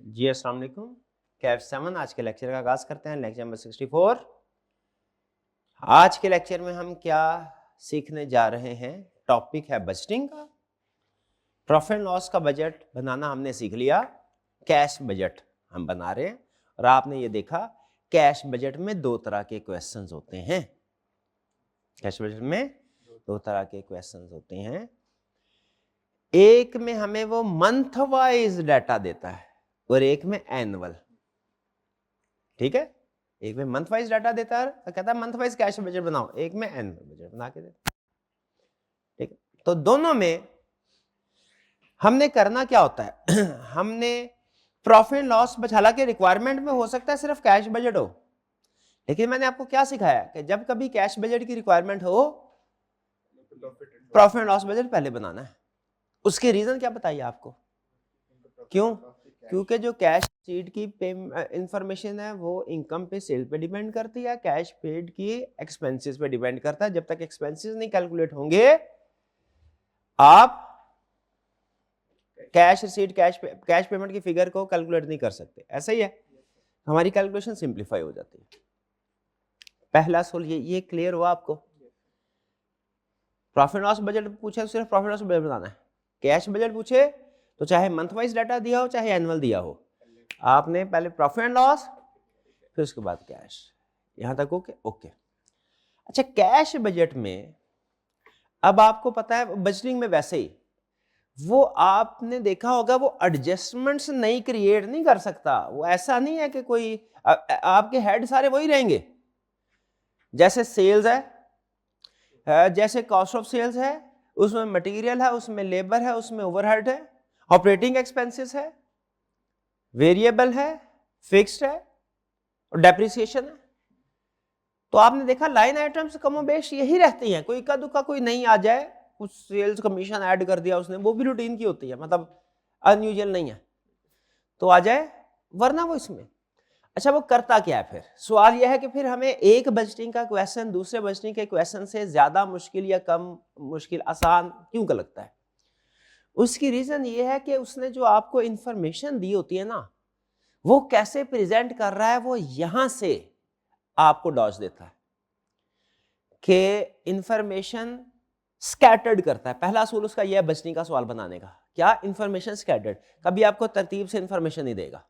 जी अस्सलाम वालेकुम। कैफ 7 आज के लेक्चर का आगाज करते हैं। Lecture number 64। आज के लेक्चर में हम क्या सीखने जा रहे हैं? टॉपिक है बजटिंग का। प्रॉफिट एंड लॉस का बजट बनाना हमने सीख लिया। कैश बजट हम बना रहे हैं और आपने ये देखा कैश बजट में दो तरह के क्वेश्चंस होते हैं। कैश बजट में दो तरह के क्वेश्चंस होते हैं। एक में हमें वो मंथ वाइज डाटा देता है और एक में एनुअल। ठीक है, एक में मंथ वाइज डाटा देता है, कहता है मंथ वाइज कैश बजट बनाओ, एक में एनुअल बजट बना के देता है। ठीक है, तो दोनों में हमने करना क्या होता है हमने प्रॉफिट एंड लॉस, हालांकि रिक्वायरमेंट में हो सकता है सिर्फ कैश बजट हो, लेकिन मैंने आपको क्या सिखाया कि जब कभी कैश बजट की रिक्वायरमेंट हो प्रॉफिट एंड लॉस बजट पहले बनाना है। उसके रीजन क्या बताइए आपको? क्यों? क्योंकि जो कैश शीट की इंफॉर्मेशन है वो इनकम पे, सेल पे डिपेंड करती है, कैश पेड की एक्सपेंसेस पे डिपेंड करता है। जब तक एक्सपेंसेस नहीं कैलकुलेट होंगे आप कैश रिसीट, कैश पेमेंट की फिगर को कैलकुलेट नहीं कर सकते। ऐसा ही है, हमारी कैलकुलेशन सिंप्लीफाई हो जाती है। पहला सोल ये क्लियर हुआ आपको? प्रॉफिट लॉस बजट पूछे तो सिर्फ प्रॉफिट लॉस बजट बनाना है। कैश बजट पूछे तो चाहे मंथ वाइज डाटा दिया हो चाहे एनुअल दिया हो, आपने पहले प्रॉफिट एंड लॉस फिर उसके बाद कैश। यहां तक ओके? ओके। अच्छा, कैश बजट में अब आपको पता है बजटिंग में वैसे ही वो आपने देखा होगा वो एडजस्टमेंट्स नहीं क्रिएट नहीं कर सकता। वो ऐसा नहीं है कि कोई आपके हेड सारे वही रहेंगे। जैसे सेल्स है, जैसे कॉस्ट ऑफ सेल्स है, उसमें मटेरियल है, उसमें लेबर है, उसमें ओवरहेड है, ऑपरेटिंग एक्सपेंसेस है, वेरिएबल है, फिक्स्ड है और डेप्रिसिएशन है। तो आपने देखा लाइन आइटम्स कमोबेश यही रहती हैं। कोई इक्का दुक्का कोई नहीं आ जाए, कुछ सेल्स कमीशन ऐड कर दिया उसने, वो भी रूटीन की होती है, मतलब अनयूजुअल नहीं है तो आ जाए, वरना वो इसमें। अच्छा, वो करता क्या है फिर? सवाल यह है कि फिर हमें एक बजटिंग का क्वेश्चन दूसरे बजटिंग के क्वेश्चन से ज्यादा मुश्किल या कम मुश्किल, आसान क्यों का लगता है? उसकी रीजन ये है कि उसने जो आपको इंफॉर्मेशन दी होती है ना, वो कैसे प्रेजेंट कर रहा है, वो यहां से आपको डॉज देता है कि इंफॉर्मेशन स्कैटर्ड करता है। पहला असूल उसका यह है बजटिंग का सवाल बनाने का, क्या? Information scattered. कभी आपको तरतीब से इंफॉर्मेशन नहीं देगा,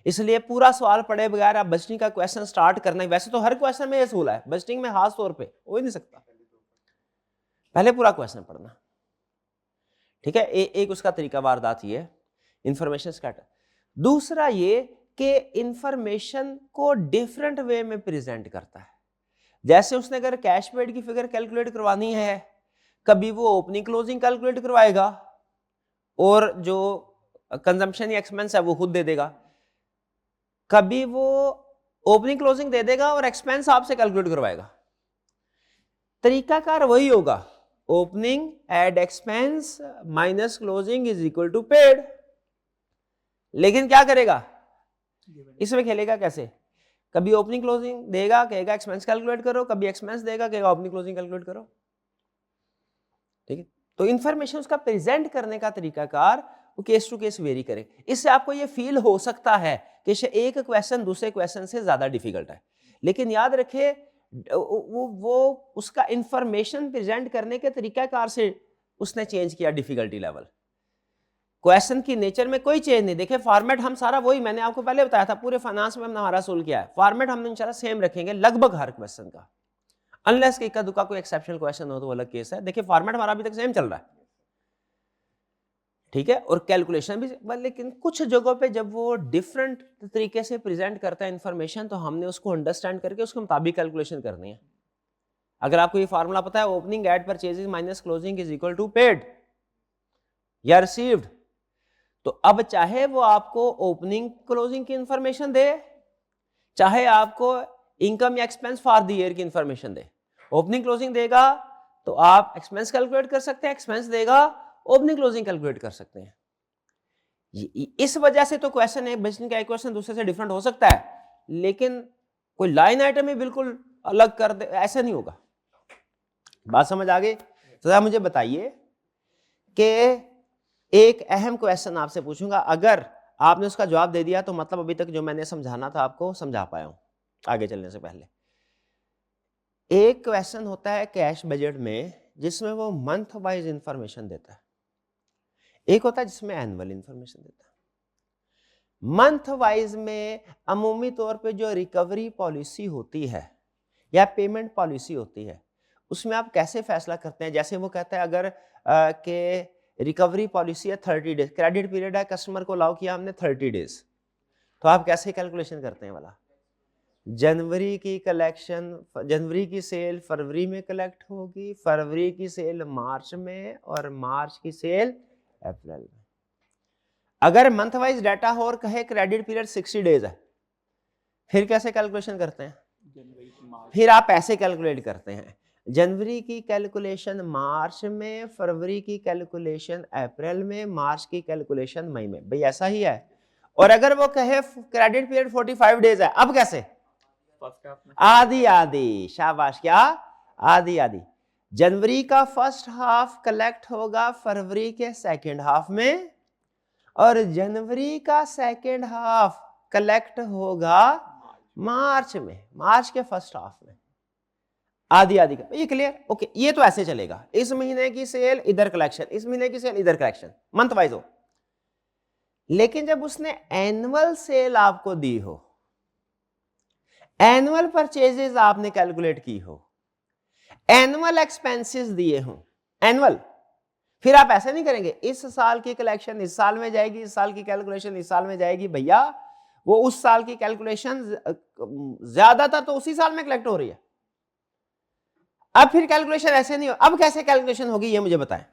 इसलिए पूरा सवाल पढ़े बगैर आप बजटिंग का क्वेश्चन स्टार्ट करना। वैसे तो हर क्वेश्चन में यह असूल है, बजटिंग में खास तौर पे हो ही नहीं सकता, पहले पूरा क्वेश्चन पढ़ना। ठीक है, एक उसका तरीका वारदात ये इंफॉर्मेशन स्कैटर। दूसरा ये कि इंफॉर्मेशन को डिफरेंट वे में प्रेजेंट करता है। जैसे उसने अगर कैश पेड की फिगर कैलकुलेट करवानी है, कभी वो ओपनिंग क्लोजिंग कैलकुलेट करवाएगा और जो कंजम्पशन या एक्सपेंस है वो खुद दे देगा, कभी वो ओपनिंग क्लोजिंग दे देगा और एक्सपेंस आपसे कैलकुलेट करवाएगा। तरीकाकार वही होगा, opening add expense minus closing is equal to paid. लेकिन क्या करेगा इसमें? खेलेगा कैसे? कभी ओपनिंग क्लोजिंग देगा, कहेगा एक्सपेंस कैलकुलेट करो, कभी एक्सपेंस देगा, कहेगा ओपनिंग क्लोजिंग कैलकुलेट करो। ठीक है, तो इंफॉर्मेशन उसका प्रेजेंट करने का तरीकाकार वो केस टू केस वेरी करे। इससे आपको ये फील हो सकता है कि एक क्वेश्चन दूसरे क्वेश्चन से ज्यादा डिफिकल्ट है, लेकिन याद रखे वो उसका इंफॉर्मेशन प्रेजेंट करने के तरीकाकार से उसने चेंज किया डिफिकल्टी लेवल। क्वेश्चन की नेचर में कोई चेंज नहीं। देखिए फॉर्मेट हम सारा वही, मैंने आपको पहले बताया था, पूरे फाइनेंस में हमने हमारा सोल्व किया है। फॉर्मेट हम इंशाल्लाह सेम रखेंगे लगभग हर क्वेश्चन का, अनलेस कि इक्का दुक्का कोई एक्सेप्शनल क्वेश्चन हो तो अलग केस है। देखिए फॉर्मेट हमारा अभी तक सेम चल रहा है, ठीक है, और कैलकुलेशन भी। लेकिन कुछ जगहों पे जब वो डिफरेंट तरीके से प्रेजेंट करता है इंफॉर्मेशन, तो हमने उसको अंडरस्टैंड करके उसके मुताबिक कैलकुलेशन करनी है। अगर आपको ये फार्मूला पता है, opening add purchases minus closing is equal to paid या रिसीव्ड, तो अब चाहे वो आपको ओपनिंग क्लोजिंग की इंफॉर्मेशन दे, चाहे आपको इनकम या एक्सपेंस फॉर द ईयर की इंफॉर्मेशन दे, ओपनिंग क्लोजिंग देगा तो आप एक्सपेंस कैलकुलेट कर सकते हैं, एक्सपेंस देगा ओपनिंग क्लोजिंग कैलकुलेट कर सकते हैं। इस वजह से तो क्वेश्चन है बजटिंग का क्वेश्चन दूसरे से डिफरेंट हो सकता है, लेकिन कोई लाइन आइटम ही बिल्कुल अलग कर दे ऐसा नहीं होगा। बात समझ आ गई? तो जरा मुझे बताइए कि एक अहम क्वेश्चन आपसे पूछूंगा, अगर आपने उसका जवाब दे दिया तो मतलब अभी तक जो मैंने समझाना था आपको समझा पाया हूं। आगे चलने से पहले एक क्वेश्चन होता है कैश बजट में जिसमें वो मंथ वाइज इंफॉर्मेशन देता है, एक होता है जिसमें एनुअल इंफॉर्मेशन देता है। मंथ वाइज में अमूमी तौर पे जो रिकवरी पॉलिसी होती है या पेमेंट पॉलिसी होती है उसमें आप कैसे फैसला करते हैं। जैसे वो कहता है अगर के रिकवरी पॉलिसी है 30 डेज, क्रेडिट पीरियड है, कस्टमर को अलाउ किया हमने 30 डेज, तो आप कैसे कैलकुलेशन करते हैं वाला, जनवरी की कलेक्शन, जनवरी की सेल फरवरी में कलेक्ट होगी, फरवरी की सेल मार्च में और मार्च की सेल अप्रैल में। अगर मंथ वाइज डाटा हो और कहे क्रेडिट पीरियड 60 डेज है, फिर कैसे कैलकुलेशन करते हैं? फिर आप ऐसे कैलकुलेट करते हैं, जनवरी की कैलकुलेशन मार्च में, फरवरी की कैलकुलेशन अप्रैल में, मार्च की कैलकुलेशन मई में। भाई ऐसा ही है। और अगर वो कहे क्रेडिट पीरियड 45 डेज है, अब कैसे? आधी आधी, शाबाश, क्या आधी आधी। जनवरी का फर्स्ट हाफ कलेक्ट होगा फरवरी के सेकेंड हाफ में और जनवरी का सेकेंड हाफ कलेक्ट होगा मार्च में, मार्च के फर्स्ट हाफ में। आधी आधी का, ये क्लियर? ओके, ये तो ऐसे चलेगा, इस महीने की सेल इधर कलेक्शन, इस महीने की सेल इधर कलेक्शन, मंथ वाइज हो। लेकिन जब उसने एनुअल सेल आपको दी हो, एनुअल परचेजेस आपने कैलकुलेट की हो, एनुअल एक्सपेंसेस दिए हो, एनुअल, फिर आप ऐसे नहीं करेंगे इस साल की कलेक्शन इस साल में जाएगी, इस साल की कैलकुलेशन इस साल में जाएगी। भैया वो उस साल की कैलकुलेशन ज्यादातर तो उसी साल में कलेक्ट हो रही है। अब फिर कैलकुलेशन ऐसे नहीं हो, अब कैसे कैलकुलेशन होगी ये मुझे बताएं।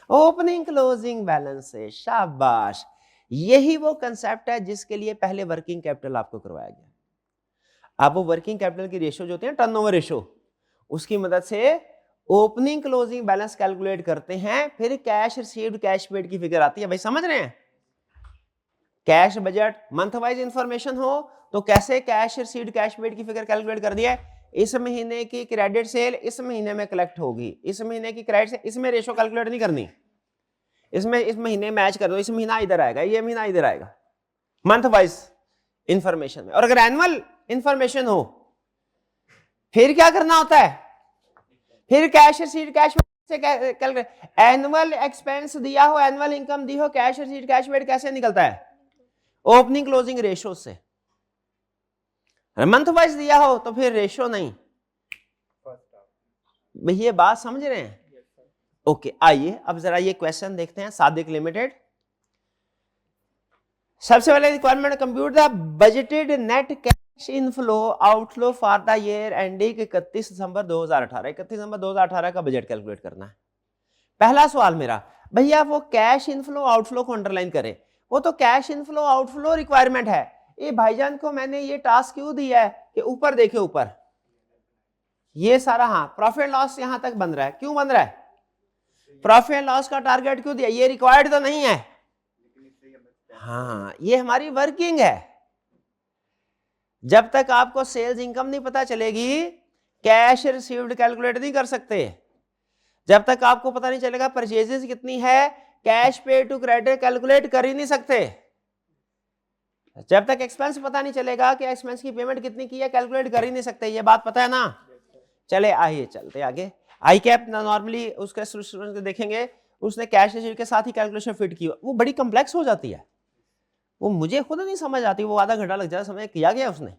ओपनिंग क्लोजिंग बैलेंस से, शाबाश। यही वो कंसेप्ट है जिसके लिए पहले वर्किंग कैपिटल आपको करवाया गया। आप वो वर्किंग कैपिटल की रेशियो जो होती है टर्नओवर रेशियो, उसकी मदद से ओपनिंग क्लोजिंग बैलेंस कैलकुलेट करते हैं, फिर कैश रिसीव्ड कैश पेड की फिगर आती है। भाई समझ रहे हैं? Cash budget month wise information हो तो कैसे कैश रिसीव्ड कैश पेड की फिगर कैलकुलेट कर दिया है। इस महीने की क्रेडिट सेल इस महीने में कलेक्ट होगी, इस महीने की क्रेडिट सेल, इसमें रेशियो कैलकुलेट नहीं करनी, इसमें इस महीने मैच कर दो, इस महीना इधर आएगा, ये महीना इधर आएगा, मंथ वाइज इंफॉर्मेशन में। और अगर एनुअल इंफॉर्मेशन हो फिर क्या करना होता है, फिर कैश रिसीव्ड कैश से कैलकुलेट, एनुअल एक्सपेंस दिया हो, एनुअल इनकम दी हो, कैश रिसीव्ड कैश पेड कैसे निकलता है? ओपनिंग क्लोजिंग रेशियो से। मंथ वाइज दिया हो तो फिर रेशियो नहीं। ये बात समझ रहे हैं? ओके, आइए अब जरा ये क्वेश्चन देखते हैं। सादिक लिमिटेड, सबसे पहले requirement compute the budgeted net cash inflow outflow for the year ending 31 दिसंबर 2018। 31 दिसंबर 2018 का बजट कैलकुलेट करना है। पहला सवाल मेरा, भैया वो कैश इनफ्लो आउटफ्लो को अंडरलाइन करें। वो तो कैश इनफ्लो आउटफ्लो रिक्वायरमेंट है। ये भाईजान को मैंने ये टास्क क्यों दिया है कि ऊपर देखे, ऊपर ये सारा, हाँ प्रॉफिट लॉस यहां तक बन रहा है, क्यों बन रहा है? प्रॉफिट लॉस का टारगेट क्यों दिया? ये रिक्वायर्ड तो नहीं है, हाँ ये हमारी वर्किंग है। जब तक आपको सेल्स इनकम नहीं पता चलेगी कैश रिसीव्ड कैलकुलेट नहीं कर सकते। जब तक आपको पता नहीं चलेगा परचेजेस कितनी है, कैश पे टू क्रेडिट कैलकुलेट कर ही नहीं सकते। जब तक एक्सपेंस पता नहीं चलेगा कि एक्सपेंस की पेमेंट कितनी की है, कैलकुलेट कर ही नहीं सकते। ये बात पता है ना? चले आइए चलते आगे। आई कैप नॉर्मली उसके स्टूडेंट को देखेंगे, उसने कैश रिसीव्ड के साथ ही कैलकुलेशन फिट की, वो बड़ी कॉम्प्लेक्स हो जाती है, वो मुझे खुद नहीं समझ आती, वो आधा घंटा लग जाता समय किया गया उसने।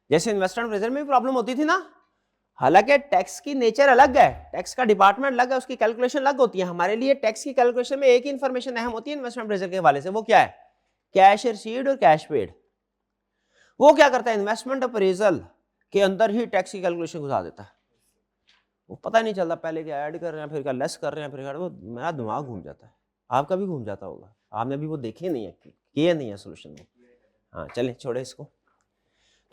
जैसे इन्वेस्टमेंट अप्रेजल में भी प्रॉब्लम होती थी ना, हालांकि टैक्स की नेचर अलग है, टैक्स का डिपार्टमेंट अलग है, उसकी कैलकुलेशन अलग होती है। हमारे लिए टैक्स की कैलकुलेशन में एक ही इंफॉर्मेशन अहम होती है इन्वेस्टमेंट अप्रेजल के हवाले से, वो क्या है? कैश रिसीव्ड और कैश पेड। वो क्या करता है, इन्वेस्टमेंट अप्रेजल के अंदर ही टैक्स की कैलकुलेशन घुसा देता है, वो पता नहीं चलता, पहले क्या ऐड कर रहे हैं, फिर क्या लेस कर रहे हैं, फिर वो मेरा दिमाग घूम जाता है। आपका भी घूम जाता होगा, आपने भी वो देखे नहीं है, किए नहीं है सोल्यूशन में। हाँ चले छोड़े इसको।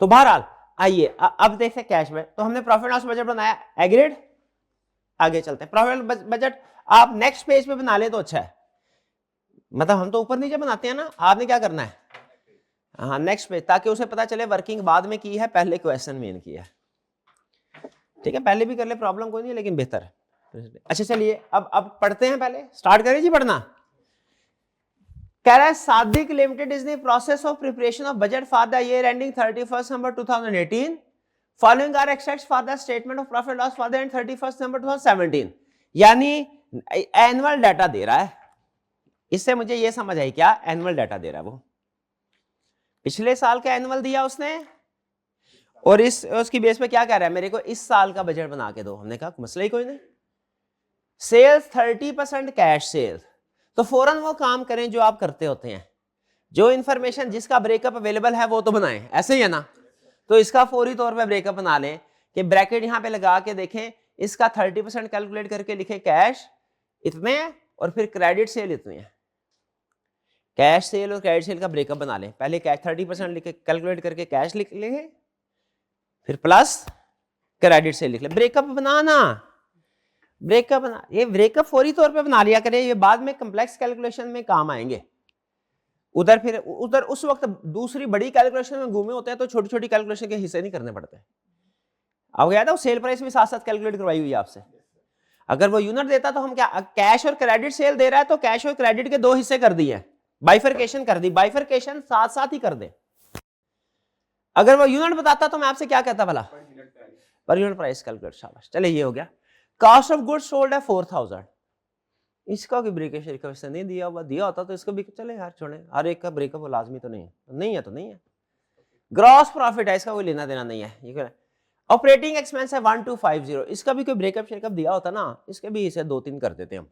तो बहरहाल आइए अब देखते हैं कैश में। तो हमने प्रॉफिट लॉस बजट बनाया, एग्रीड। आगे चलते हैं। प्रॉफिट बजट आप नेक्स्ट पेज पे बना ले तो अच्छा है, मतलब हम तो ऊपर नीचे बनाते हैं ना, आपने क्या करना है, हाँ नेक्स्ट पेज, ताकि उसे पता चले वर्किंग बाद में की है, पहले क्वेश्चन मेन किया है। ठीक है, पहले भी कर ले, प्रॉब्लम कोई नहीं, लेकिन बेहतर है। अच्छा चलिए अब पढ़ते हैं, पहले स्टार्ट करें जी पढ़ना। कह रहा है Sadiq limited is the process of preparation of budget for the year ending 31 December 2018. Following are extracts for the statement of profit loss for the end 31 December 2017. यानी एनुअल डाटा दे रहा है। इससे मुझे ये समझ आई क्या, एनुअल डाटा दे रहा है वो, पिछले साल का एनुअल दिया उसने और उसकी बेस पे क्या कह रहा है, मेरे को इस साल का बजट बना के दो। हमने कहा मसला ही कोई नहीं। सेल्स 30% कैश सेल्स, तो फौरन वो काम करें जो आप करते होते हैं, जो इंफॉर्मेशन जिसका ब्रेकअप अवेलेबल है वो तो बनाएं, ऐसे ही है ना। तो इसका फौरी तौर पे ब्रेकअप बना लें कि ब्रैकेट यहां पे लगा के देखें, इसका 30% कैलकुलेट करके लिखे कैश इतने और फिर क्रेडिट सेल इतने हैं। कैश सेल और क्रेडिट सेल का ब्रेकअप बना लें, पहले कैश 30% लिखे कैलकुलेट करके कैश लिख लेंगे, फिर प्लस क्रेडिट सेल लिख ले। ब्रेकअप बनाना, ब्रेकअप बना, ये ब्रेकअप फौरी तौर पे बना लिया करें, ये बाद में कॉम्प्लेक्स कैलकुलेशन में काम आएंगे। उधर उस वक्त दूसरी बड़ी कैलकुलेशन में घूमे होते हैं तो छोटी छोटी कैलकुलेशन के हिस्से नहीं करने पड़ते। अब याद है वो सेल प्राइस भी साथ साथ कैलकुलेट करवाई हुई है आपसे। अगर वो यूनिट देता तो हम क्या, कैश और क्रेडिट सेल दे रहा है तो कैश और क्रेडिट के दो हिस्से कर दिए, बाइफरकेशन कर दी, बाइफरकेशन साथ साथ ही कर दे। अगर वो यूनिट बताता तो मैं आपसे क्या कहता भला, पर यूनिट प्राइस कैलकुलेट। शाबाश, चले ये हो गया। कॉस्ट ऑफ गुड्स सोल्ड है 4000, इसका कोई ब्रेकअप से नहीं दिया हुआ, दिया होता तो इसको भी चले यार छोड़े, हर एक का ब्रेकअप लाजमी तो नहीं है, नहीं है तो नहीं है। ग्रॉस प्रॉफिट है, इसका कोई लेना देना नहीं है। ऑपरेटिंग एक्सपेंस है 1250, इसका भी कोई ब्रेकअप शेकअप दिया होता ना, इसके भी इसे 2-3 कर देते हम।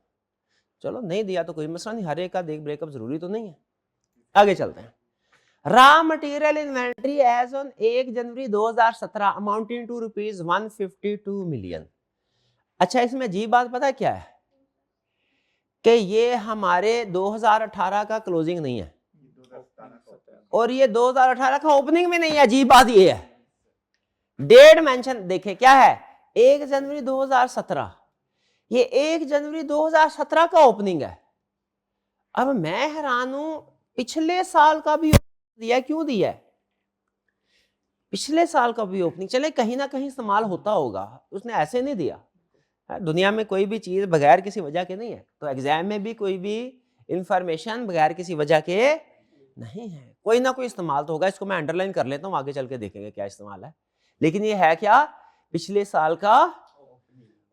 चलो नहीं दिया तो कोई मसला नहीं, हर एक का देख ब्रेकअप जरूरी तो नहीं है। आगे चलते हैं। Raw material inventory as on 1 January 2017 amounting to ₹152 million. अच्छा, इसमें अजीब बात पता क्या है कि ये हमारे 2018 का क्लोजिंग नहीं है और ये 2018 का ओपनिंग भी नहीं है। अजीब बात ये है, डेट मेंशन देखे क्या है, 1 जनवरी 2017, ये 1 जनवरी 2017 का ओपनिंग है। अब मैं हैरान हूं, पिछले साल का भी दिया, क्यों दिया है पिछले साल का भी ओपनिंग? चले कहीं ना कहीं इस्तेमाल होता होगा, उसने ऐसे नहीं दिया। दुनिया में कोई भी चीज बगैर किसी वजह के नहीं है, तो एग्जाम में भी कोई भी इंफॉर्मेशन बगैर किसी वजह के नहीं है, कोई ना कोई इस्तेमाल तो होगा। इसको मैं अंडरलाइन कर लेता हूँ, आगे चल के देखेंगे क्या इस्तेमाल है। लेकिन ये है क्या, पिछले साल का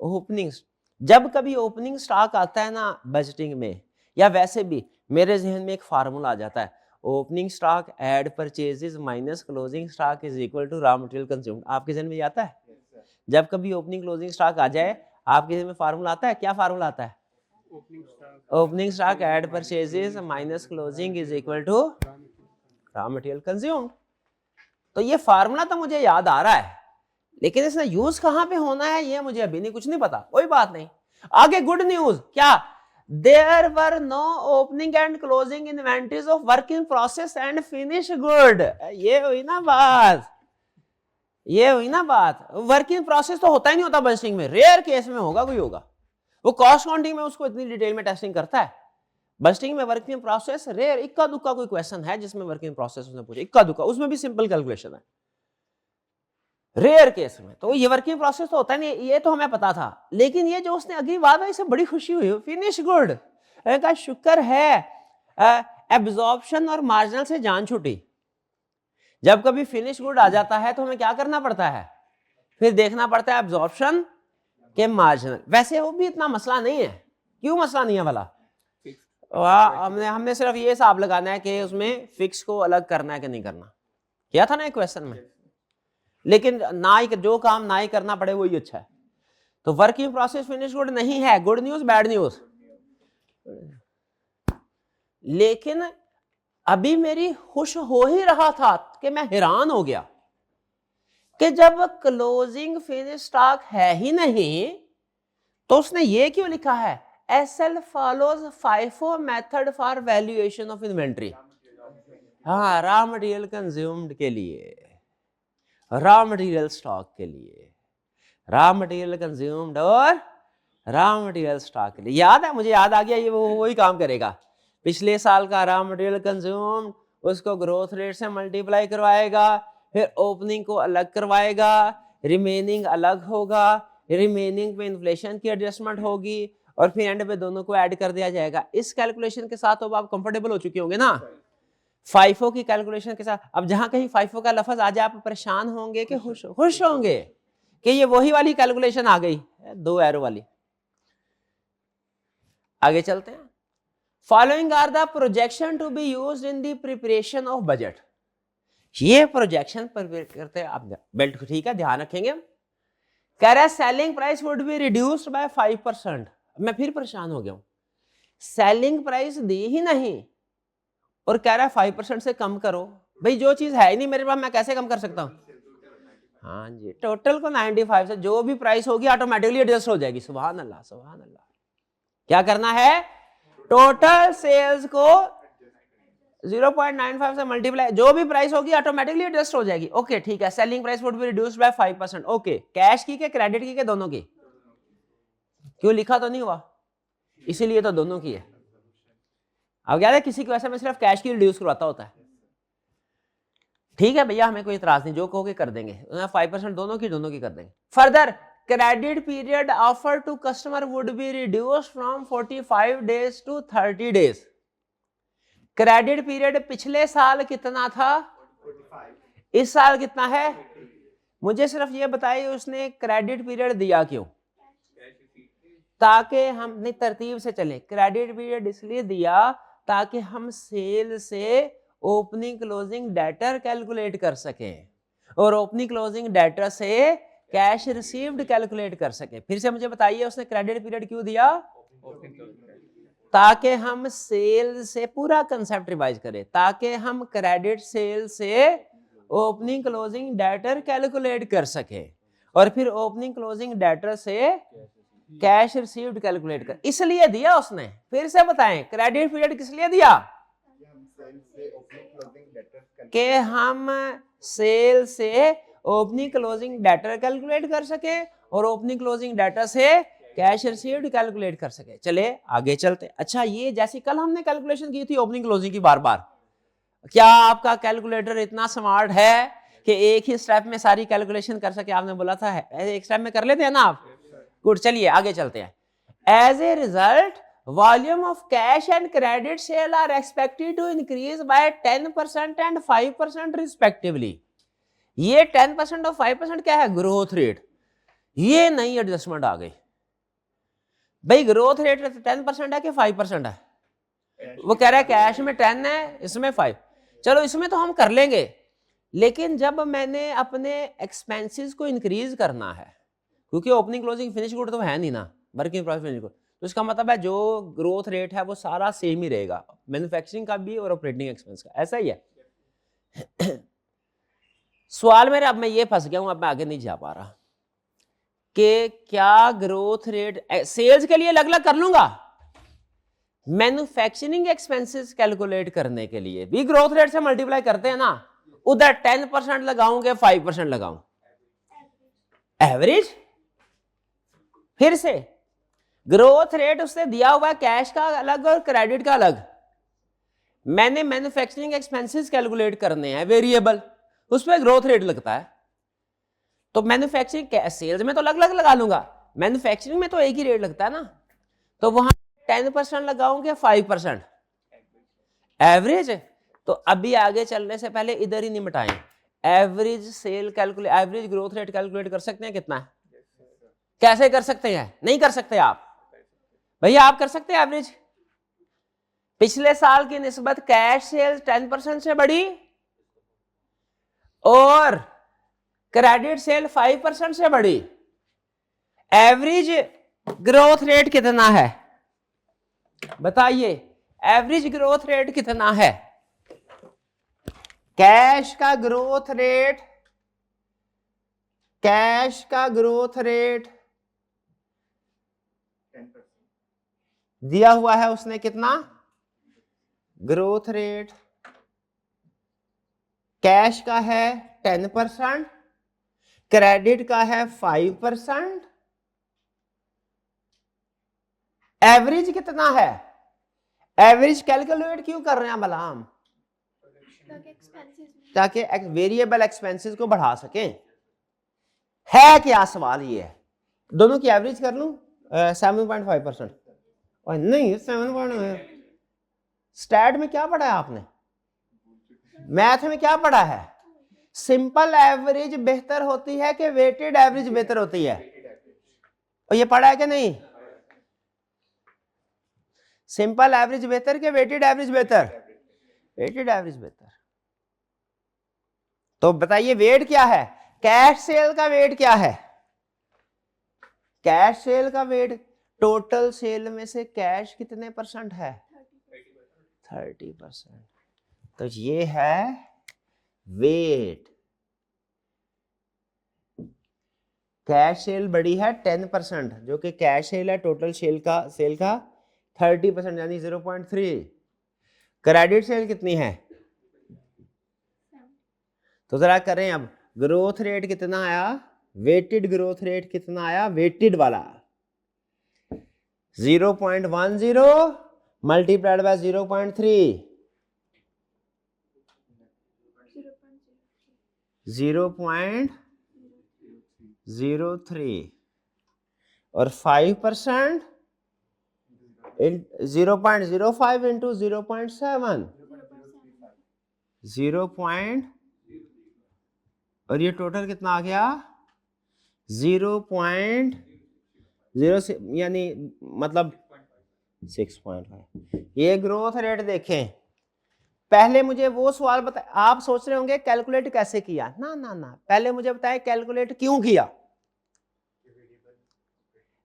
ओपनिंग। जब कभी ओपनिंग स्टॉक आता है ना बजटिंग में, या वैसे भी मेरे जहन में एक फार्मूला आ जाता है, opening stock add purchases minus closing stock is equal to raw material consumed. आपके जहन में आता है? जब कभी ओपनिंग क्लोजिंग स्टॉक आ जाए आपके जहन में फार्मूला आता है, क्या फार्मूला आता है? Opening stock add purchases minus closing is equal to raw material consumed. तो ये फार्मूला तो मुझे याद आ रहा है, लेकिन इसने यूज कहां पे होना है ये मुझे अभी नहीं, कुछ नहीं पता। कोई बात नहीं, आगे गुड न्यूज क्या, there were no opening and closing inventories of work in process and finish good. ये हुई ना बात, ये हुई ना बात। वर्क इन प्रोसेस तो होता ही नहीं होता बजटिंग में, रेयर केस में होगा कोई होगा। वो कॉस्ट काउंटिंग में उसको इतनी डिटेल में टेस्टिंग करता है, बजटिंग में वर्क इन प्रोसेस रेयर, इक्का दुक्का कोई क्वेश्चन है जिसमें वर्क इन प्रोसेस उसने पूछा, इक्का दुक्का, उसमें भी सिंपल कैलकुलेशन है रेयर केस में। तो ये वर्किंग प्रोसेस तो होता नहीं, ये तो हमें पता था। लेकिन ये जो उसने अगली बात है, इससे बड़ी खुशी हुई, फिनिश गुड का शुक्र है, एब्जॉर्प्शन और मार्जिनल से जान छूटी। जब कभी फिनिश गुड आ जाता है तो हमें क्या करना पड़ता है, फिर देखना पड़ता है एब्जॉर्प्शन के मार्जिनल। वैसे वो भी इतना मसला नहीं है, क्यों मसला नहीं है भला? हमने सिर्फ ये हिसाब लगाना है कि उसमें फिक्स को अलग करना है कि नहीं करना, किया था ना एक क्वेश्चन में। लेकिन ना ही जो काम ना ही करना पड़े वही अच्छा है। तो वर्किंग प्रोसेस फिनिश गुड नहीं है, गुड न्यूज बैड न्यूज। लेकिन अभी मेरी खुश हो ही रहा था कि मैं हैरान हो गया कि जब क्लोजिंग फिनिश स्टॉक है ही नहीं तो उसने ये क्यों लिखा है, SL follows FIFO method for valuation of inventory. हाँ, रॉ मटेरियल कंज्यूम्ड के लिए, रॉ मटेरियल स्टॉक के लिए, रॉ मटेरियल कंज्यूम्ड और रॉ मटेरियल स्टॉक के लिए। याद है, मुझे याद आ गया, ये वो वही काम करेगा। पिछले साल का रॉ मटेरियल कंज्यूम्ड उसको ग्रोथ रेट से मल्टीप्लाई करवाएगा, फिर ओपनिंग को अलग करवाएगा, रिमेनिंग अलग होगा, रिमेनिंग पे इन्फ्लेशन की एडजस्टमेंट होगी और फिर एंड पे दोनों को ऐड कर दिया जाएगा। इस कैलकुलेशन के साथ अब आप कंफर्टेबल हो चुके होंगे ना, फाइफो की कैलकुलेशन के साथ। अब जहां कहीं फाइफो का लफ्ज आ जाए आप परेशान होंगे कि खुश होंगे कि ये वही वाली कैलकुलेशन आ गई, 2 एरो वाली। आगे चलते हैं। Following are the projection to be used in the preparation of budget. ये प्रोजेक्शन प्रिपेयर करते हैं आप, बेल्ट ठीक है, ध्यान रखेंगे हम। कह रहा है selling price would be reduced by 5%। मैं फिर परेशान हो गया हूं, सेलिंग प्राइस दी ही नहीं और कह रहा है 5% से कम करो। भाई जो चीज है ही नहीं मेरे पास, मैं कैसे कम कर सकता हूं? हाँ जी, टोटल को 95 से जो भी प्राइस होगी ऑटोमेटिकली एडजस्ट हो जाएगी। सुभान अल्लाह, सुभान अल्लाह। क्या करना है? टोटल सेल्स को 0.95 से मल्टीप्लाई, जो भी प्राइस होगी ऑटोमेटिकली एडजस्ट हो जाएगी। ओके ठीक है, selling price would be reduced by 5%। Okay, cash की के क्रेडिट की के दोनों की? क्यों लिखा तो नहीं हुआ, इसीलिए तो दोनों की है। अब याद है किसी की वैसे में सिर्फ कैश की रिड्यूस करवाता होता है। ठीक है भैया, हमें कोई इतराज नहीं, जो कहोगे कर देंगे। 5% दोनों की कर देंगे। Further credit period offer to customer would be reduced from 45 days to 30 days. Credit period पिछले साल कितना था? 45। इस साल कितना है? मुझे सिर्फ ये बताइए उसने क्रेडिट पीरियड दिया क्यों? ताकि हम नहीं, तरतीब से चलें। क्रेडिट पीरियड इसलिए दिया ताकि हम सेल से ओपनिंग क्लोजिंग डेटर कैलकुलेट कर सकें और ओपनिंग क्लोजिंग डेटर से कैश रिसीव्ड कैलकुलेट कर सकें। फिर से मुझे बताइए उसने क्रेडिट पीरियड क्यों दिया? ताकि हम सेल से, पूरा कंसेप्ट रिवाइज करें, ताकि हम क्रेडिट सेल से ओपनिंग क्लोजिंग डेटर कैलकुलेट कर सकें और फिर ओपनिंग क्लोजिंग डेटर से कैश रिसीव्ड कैलकुलेट कर, इसलिए दिया उसने। फिर से बताएं क्रेडिट पीरियड किस लिए दिया? कि हम सेल से ओपनिंग क्लोजिंग डेटर कैलकुलेट कर सके और ओपनिंग क्लोजिंग डेटा से कैश रिसीव्ड कैलकुलेट कर सके। चले आगे चलते। अच्छा, ये जैसी कल हमने कैलकुलेशन की थी ओपनिंग क्लोजिंग की बार बार, क्या आपका कैलकुलेटर इतना स्मार्ट है कि एक ही स्टेप में सारी कैलकुलेशन कर सके? आपने बोला था एक स्टेप में कर लेते हैं ना आप। गुड, चलिए आगे चलते हैं। As a result volume of cash and credit sale are expected to increase by 10% and 5% respectively. ये 10% और 5% क्या है? Growth rate. ये नई एडजस्टमेंट आ गई भाई। ग्रोथ रेट 10% है कि 5% है? वो कह रहा है कैश में 10 है, इसमें 5। चलो इसमें तो हम कर लेंगे, लेकिन जब मैंने अपने एक्सपेंसेस को इंक्रीज करना है, क्योंकि ओपनिंग क्लोजिंग फिनिश गुड तो है नहीं ना, वर्किंग प्रॉफिट फिनिश गुड, तो इसका मतलब है जो ग्रोथ रेट है वो सारा सेम ही रहेगा, मैन्युफैक्चरिंग का भी और ऑपरेटिंग एक्सपेंस का। ऐसा ही है। सवाल मेरे, अब मैं ये फंस गया हूं, अब मैं आगे नहीं जा पा रहा कि क्या ग्रोथ रेट सेल्स के लिए अलग अलग कर लूंगा, मैन्युफैक्चरिंग एक्सपेंसेस कैलकुलेट करने के लिए भी ग्रोथ रेट से मल्टीप्लाई करते हैं ना, उधर 10% लगाऊं कि 5% लगाऊं? एवरेज। फिर से ग्रोथ रेट उसने दिया हुआ है, कैश का अलग और क्रेडिट का अलग। मैंने मैन्युफैक्चरिंग एक्सपेंसेस कैलकुलेट करने हैं वेरिएबल, उस पर ग्रोथ रेट लगता है। तो मैन्युफैक्चरिंग सेल्स में तो अलग अलग लगा लूंगा, मैन्युफैक्चरिंग में तो एक ही रेट लगता है ना, तो वहां 10% लगाऊंगे 5% एवरेज। तो अभी आगे चलने से पहले इधर ही नहीं मिटाएं, average sale calculate, average growth rate calculate कर सकते हैं कितना है? कैसे कर सकते हैं? नहीं कर सकते आप भैया, आप कर सकते हैं एवरेज। पिछले साल की निस्बत कैश सेल्स 10% से बढ़ी और क्रेडिट सेल 5% से बढ़ी, एवरेज ग्रोथ रेट कितना है बताइए? एवरेज ग्रोथ रेट कितना है? कैश का ग्रोथ रेट, कैश का ग्रोथ रेट दिया हुआ है उसने कितना? ग्रोथ रेट कैश का है 10%, क्रेडिट का है 5%, एवरेज कितना है? एवरेज कैलकुलेट क्यों कर रहे हैं भला हम? ताकि वेरिएबल एक्सपेंसेस को बढ़ा सकें। है क्या सवाल? ये है दोनों की एवरेज कर लूं 7.5%। और नहीं 7.9 स्टैट में क्या पढ़ा है आपने, मैथ में क्या पढ़ा है, सिंपल एवरेज बेहतर होती है कि वेटेड एवरेज बेहतर होती है, और ये पढ़ा है कि नहीं, सिंपल एवरेज बेहतर कि वेटेड एवरेज बेहतर, वेटेड एवरेज बेहतर। तो बताइए वेट क्या है, कैश सेल का वेट क्या है, कैश सेल का वेट, टोटल सेल में से कैश कितने परसेंट है, 30%। तो ये है वेट, कैश सेल बड़ी है 10%, जो कि कैश सेल है टोटल सेल का 30%, यानी 0.3। क्रेडिट सेल कितनी है, तो जरा करें अब, ग्रोथ रेट कितना आया, वेटेड ग्रोथ रेट कितना आया, वेटेड वाला 0.10 मल्टीप्लाइड बाय 0.3, 0.03, और 5% 0.05 इंटू 0.7, 0. और ये टोटल कितना आ गया 0.0, यानी मतलब 6.5। ये ग्रोथ रेट देखें। पहले मुझे वो सवाल बताए, आप सोच रहे होंगे कैलकुलेट कैसे किया, ना ना ना, पहले मुझे बताएं कैलकुलेट क्यों किया,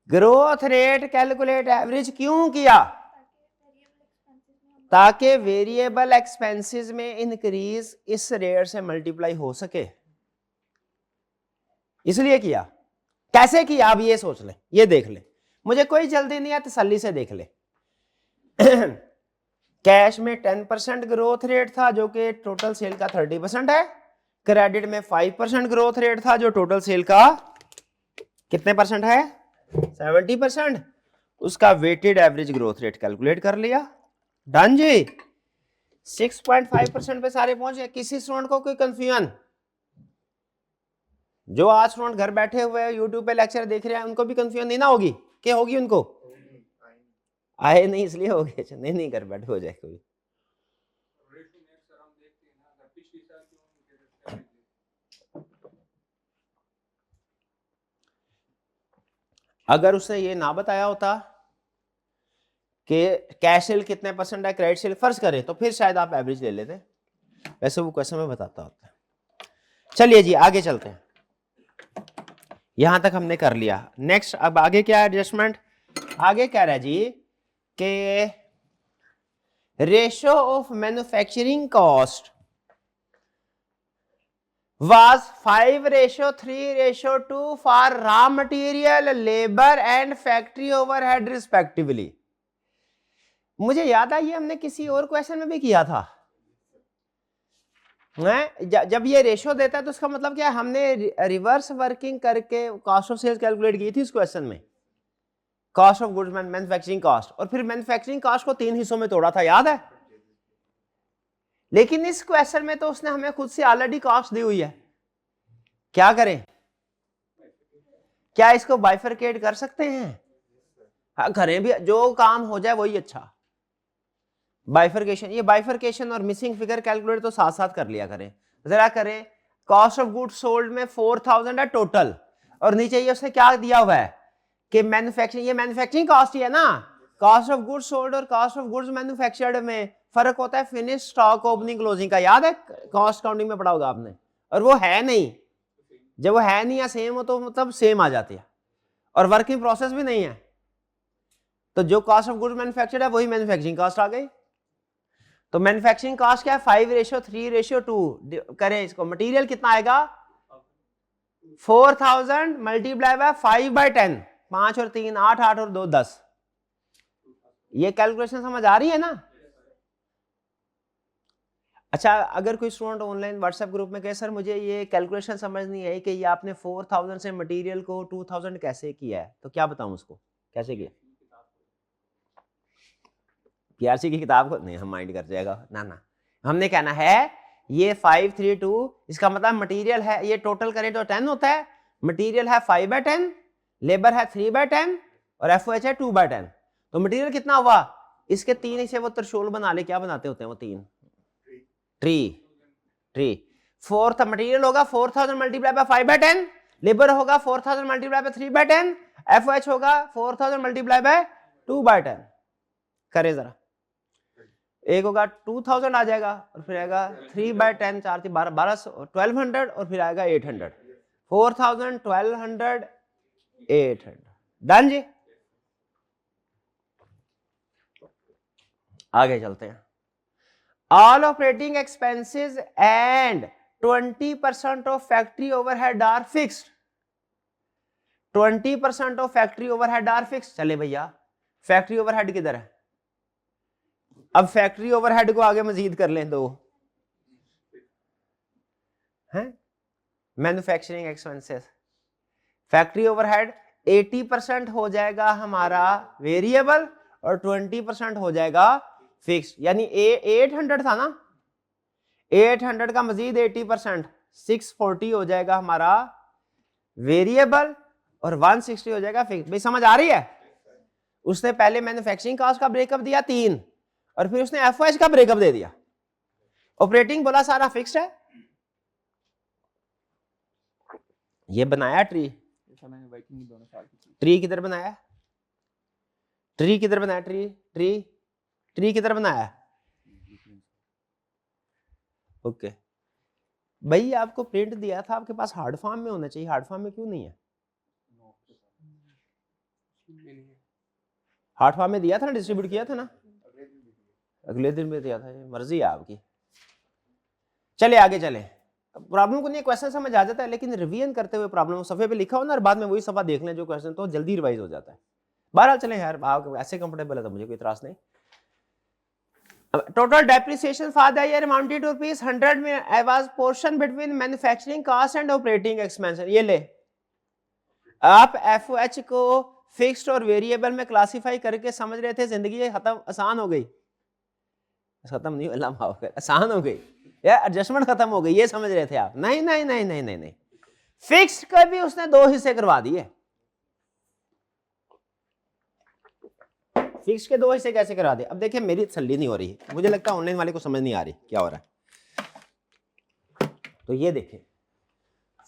ग्रोथ रेट कैलकुलेट एवरेज क्यों किया, ताकि वेरिएबल एक्सपेंसेस में इंक्रीज इस रेट से मल्टीप्लाई हो सके, इसलिए किया। कैसे किया आप ये सोच ले, ये देख ले, मुझे कोई जल्दी नहीं है, तसल्ली से देख ले। कैश में 10% ग्रोथ रेट था जो कि टोटल सेल का 30% है, क्रेडिट में 5% ग्रोथ रेट था जो टोटल सेल का कितने परसेंट है, 70%। उसका weighted average growth rate calculate कर लिया, डन जी। 6.5% पे सारे पहुंच गए। किसी स्टूडेंट को कोई कंफ्यूजन, जो आज स्टूडेंट घर बैठे हुए यूट्यूब पे लेक्चर देख रहे हैं उनको भी कंफ्यूजन नहीं ना होगी, क्या होगी उनको, आए नहीं इसलिए हो गए, नहीं घर बैठे हो जाए कोई। अगर उसने ये ना बताया होता कि कैश सेल कितने परसेंट है, क्रेडिट सेल फर्ज करें, तो फिर शायद आप एवरेज ले लेते, वैसे वो क्वेश्चन में बताता होता है। चलिए जी आगे चलते हैं, यहां तक हमने कर लिया। नेक्स्ट अब आगे क्या है एडजस्टमेंट, आगे कह रहा है जी कि ratio of manufacturing cost was 5:3:2 for raw material, labor and factory overhead respectively। मुझे याद है ये हमने किसी और क्वेश्चन में भी किया था। जब ये रेशो देता है तो उसका मतलब क्या है, हमने रिवर्स वर्किंग करके कॉस्ट ऑफ सेल्स कैलकुलेट की थी इस क्वेश्चन में, cost of goods manufacturing cost, और फिर मैन्युफैक्चरिंग कॉस्ट को 3 हिस्सों में तोड़ा था, याद है। लेकिन इस क्वेश्चन में तो उसने हमें खुद से ऑलरेडी कॉस्ट दी हुई है, क्या करें, क्या इसको बाइफरकेट कर सकते हैं, हाँ करें भी, जो काम हो जाए वही अच्छा। बाइफरकेशन, ये बाइफरकेशन और मिसिंग फिगर कैलकुलेट तो साथ साथ कर लिया करें, जरा करें। कॉस्ट ऑफ गुड्स सोल्ड में 4000 है टोटल, और नीचे ये उसने क्या दिया हुआ है कि मैन्युफैक्चरिंग, ये मैन्युफैक्चरिंग कॉस्ट ही है ना, कॉस्ट ऑफ गुड्स सोल्ड और कॉस्ट ऑफ गुड्स मैन्युफैक्चर्ड में फर्क होता है फिनिश स्टॉक ओपनिंग क्लोजिंग का, याद है कॉस्ट काउंटिंग में पढ़ा होगा आपने, और वो है नहीं, जब वो है नहीं या सेम हो तो मतलब सेम आ जाती है, और वर्किंग प्रोसेस भी नहीं है, तो जो कॉस्ट ऑफ गुड्स मैन्युफैक्चर्ड है वही मैन्युफैक्चरिंग कॉस्ट आ गई। तो मैन्युफैक्चरिंग कॉस्ट क्या है 5:3:2 करें इसको, मटेरियल कितना आएगा 4000 मल्टीप्लाई बाय 5/10, 5 और 3 8, 8 और 2 10। ये कैलकुलेशन समझ आ रही है ना। अच्छा अगर कोई स्टूडेंट ऑनलाइन व्हाट्सएप ग्रुप में कहे सर मुझे ये कैलकुलेशन समझ नहीं आई कि ये आपने 4000 से मटेरियल को 2000 कैसे किया है, तो क्या बताऊं उसको कैसे किया, पीआरसी की किताब को नहीं, हम माइंड कर जाएगा ना ना, हमने कहना है ये 5:3:2, इसका मतलब मटेरियल है, ये टोटल करें तो 10 होता है, मटेरियल है 5/10, लेबर है 3/10 और एफओएच है 2/10, तो मटेरियल कितना हुआ, इसके 3 हिस्से वो त्रिशूल बना ले, क्या बनाते होते हैं वो 3, ट्री। फोर्थ मटेरियल होगा 4000 मल्टीप्लाई बाय 5/10, लेबर होगा 4000 मल्टीप्लाई बाय 3/10, एफओएच होगा 4000 मल्टीप्लाई बाय 2/10। करे जरा, एक होगा 2000 आ जाएगा और फिर आएगा 3/10, 4 थी 1200 और फिर आएगा 800, 4000 1200 800। डन जी। आगे चलते हैं। All operating expenses and 20% of factory overhead are fixed. 20% of factory overhead are fixed. चले भैया, फैक्ट्री ओवरहेड किधर है? अब फैक्ट्री ओवरहेड को आगे मजीद कर लें दो हैं, मैन्युफैक्चरिंग एक्सपेंसेस, फैक्ट्री ओवरहेड 80% हो जाएगा हमारा वेरिएबल और 20% हो जाएगा फिक्स। यानी 800 था ना, 800 का मजीद 80% 640 हो जाएगा हमारा वेरिएबल और 160 हो जाएगा फिक्स। भाई समझ आ रही है? उसने पहले मैन्युफैक्चरिंग कॉस्ट का ब्रेकअप दिया 3 और फिर उसने एफओएच का ब्रेकअप दे दिया। ऑपरेटिंग बोला सारा फिक्स्ड है। ये बनाया ट्री, ट्री किधर बनाया? ट्री किधर बनाया? ट्री किधर बनाया? ओके भाई, आपको प्रिंट दिया था, आपके पास हार्ड फॉर्म में होना चाहिए, हार्ड फॉर्म में क्यों नहीं है? हार्ड फॉर्म में दिया था ना, डिस्ट्रीब्यूट किया था ना, अगले दिन में दिया था। ये मर्जी है आपकी। चले आगे चले। प्रॉब्लम को नहीं, क्वेश्चन समझ आ जाता है, लेकिन रिवीजन करते हुए प्रॉब्लम सफे पे लिखा हो ना और बाद में वही सफा देख लें जो क्वेश्चन, तो जल्दी रिवाइज हो जाता है। बहरहाल चले यार, आप ऐसे कंफर्टेबल है तो मुझे कोई इतराज नहीं। Total depreciation for the year amounted to ₹100 में was portion between manufacturing cost and operating expense. ये ले, आप एफओएच को फिक्स्ड और वेरिएबल में क्लासिफाई करके समझ रहे थे, जिंदगी खत्म, आसान हो गई। खत्म नहीं, आसान हो गई या एडजस्टमेंट खत्म हो गई, ये समझ रहे थे आप? नहीं नहीं नहीं नहीं नहीं नहीं, फिक्स्ड का भी उसने 2 हिस्से करवा दिए। फिक्स के 2 हिस्से कैसे करा दे? अब देखिए, मेरी तसल्ली नहीं हो रही, मुझे लगता है ऑनलाइन वाले को समझ नहीं आ रही क्या हो रहा है। तो ये देखिए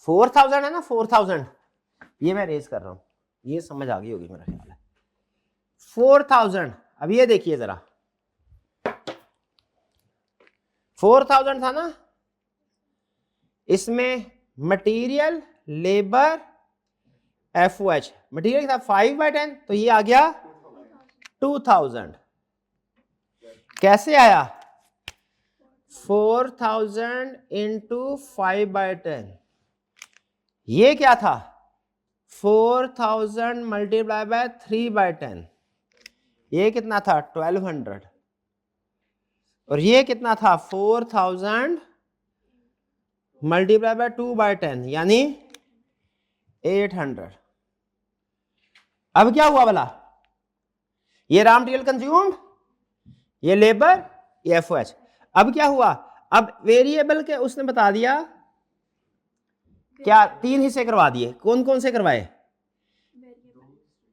4000 है ना, 4000 ये मैं रेज कर रहा हूं, ये समझ आ गई होगी मेरा ख्याल है। 4000, अब ये देखिए जरा, 4000 था ना, इसमें मटेरियल, लेबर, एफओएच, मटेरियल था 5/10, तो ये आ गया 2000। कैसे आया? 4000 इंटू 5/10, ये क्या था? 4000 मल्टीप्लाई बाय 3/10, ये कितना था? 1200। और ये कितना था? 4000 मल्टीप्लाई बाय 2/10 यानी 800। अब क्या हुआ भला? ये रॉ मटेरियल कंज्यूम्ड, ये लेबर, ये एफओएच। अब क्या हुआ? अब वेरिएबल के उसने बता दिया क्या, 3 हिस्से करवा दिए। कौन कौन से करवाए?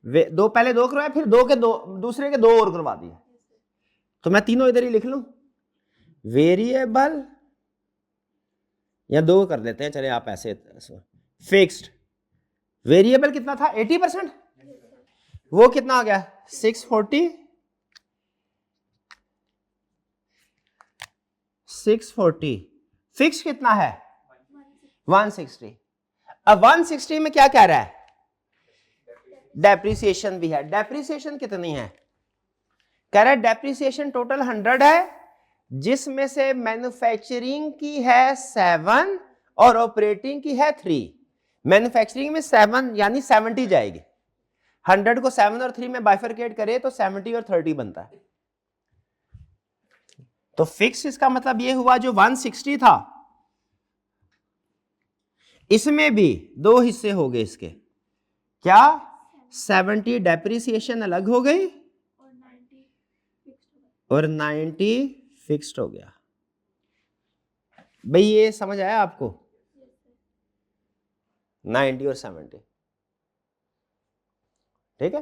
दो, पहले 2 करवाए, फिर दूसरे के 2 और करवा दिए। तो मैं तीनों इधर ही लिख लूं, वेरिएबल, या 2 कर देते हैं, चले आप ऐसे। फिक्स्ड वेरिएबल कितना था? 80%, वो कितना हो गया? 640, 640। फिक्स कितना है? 160। अब 160 में क्या कह रहा है? डेप्रिसिएशन भी है। डेप्रिसिएशन कितनी है? कह रहा है डेप्रिसिएशन टोटल 100 है, जिसमें से मैन्युफैक्चरिंग की है 7 और ऑपरेटिंग की है 3। मैन्युफैक्चरिंग में 7 यानी 70 जाएगी। 100 को 7 और 3 में बाइफरकेट करे तो 70 और 30 बनता है। तो फिक्स इसका मतलब ये हुआ, जो 160 था इसमें भी 2 हिस्से हो गए इसके। क्या? 70 डेप्रिसिएशन अलग हो गई और 90 फिक्स्ड हो गया। भाई ये समझ आया आपको? 90 और 70, ठीक है।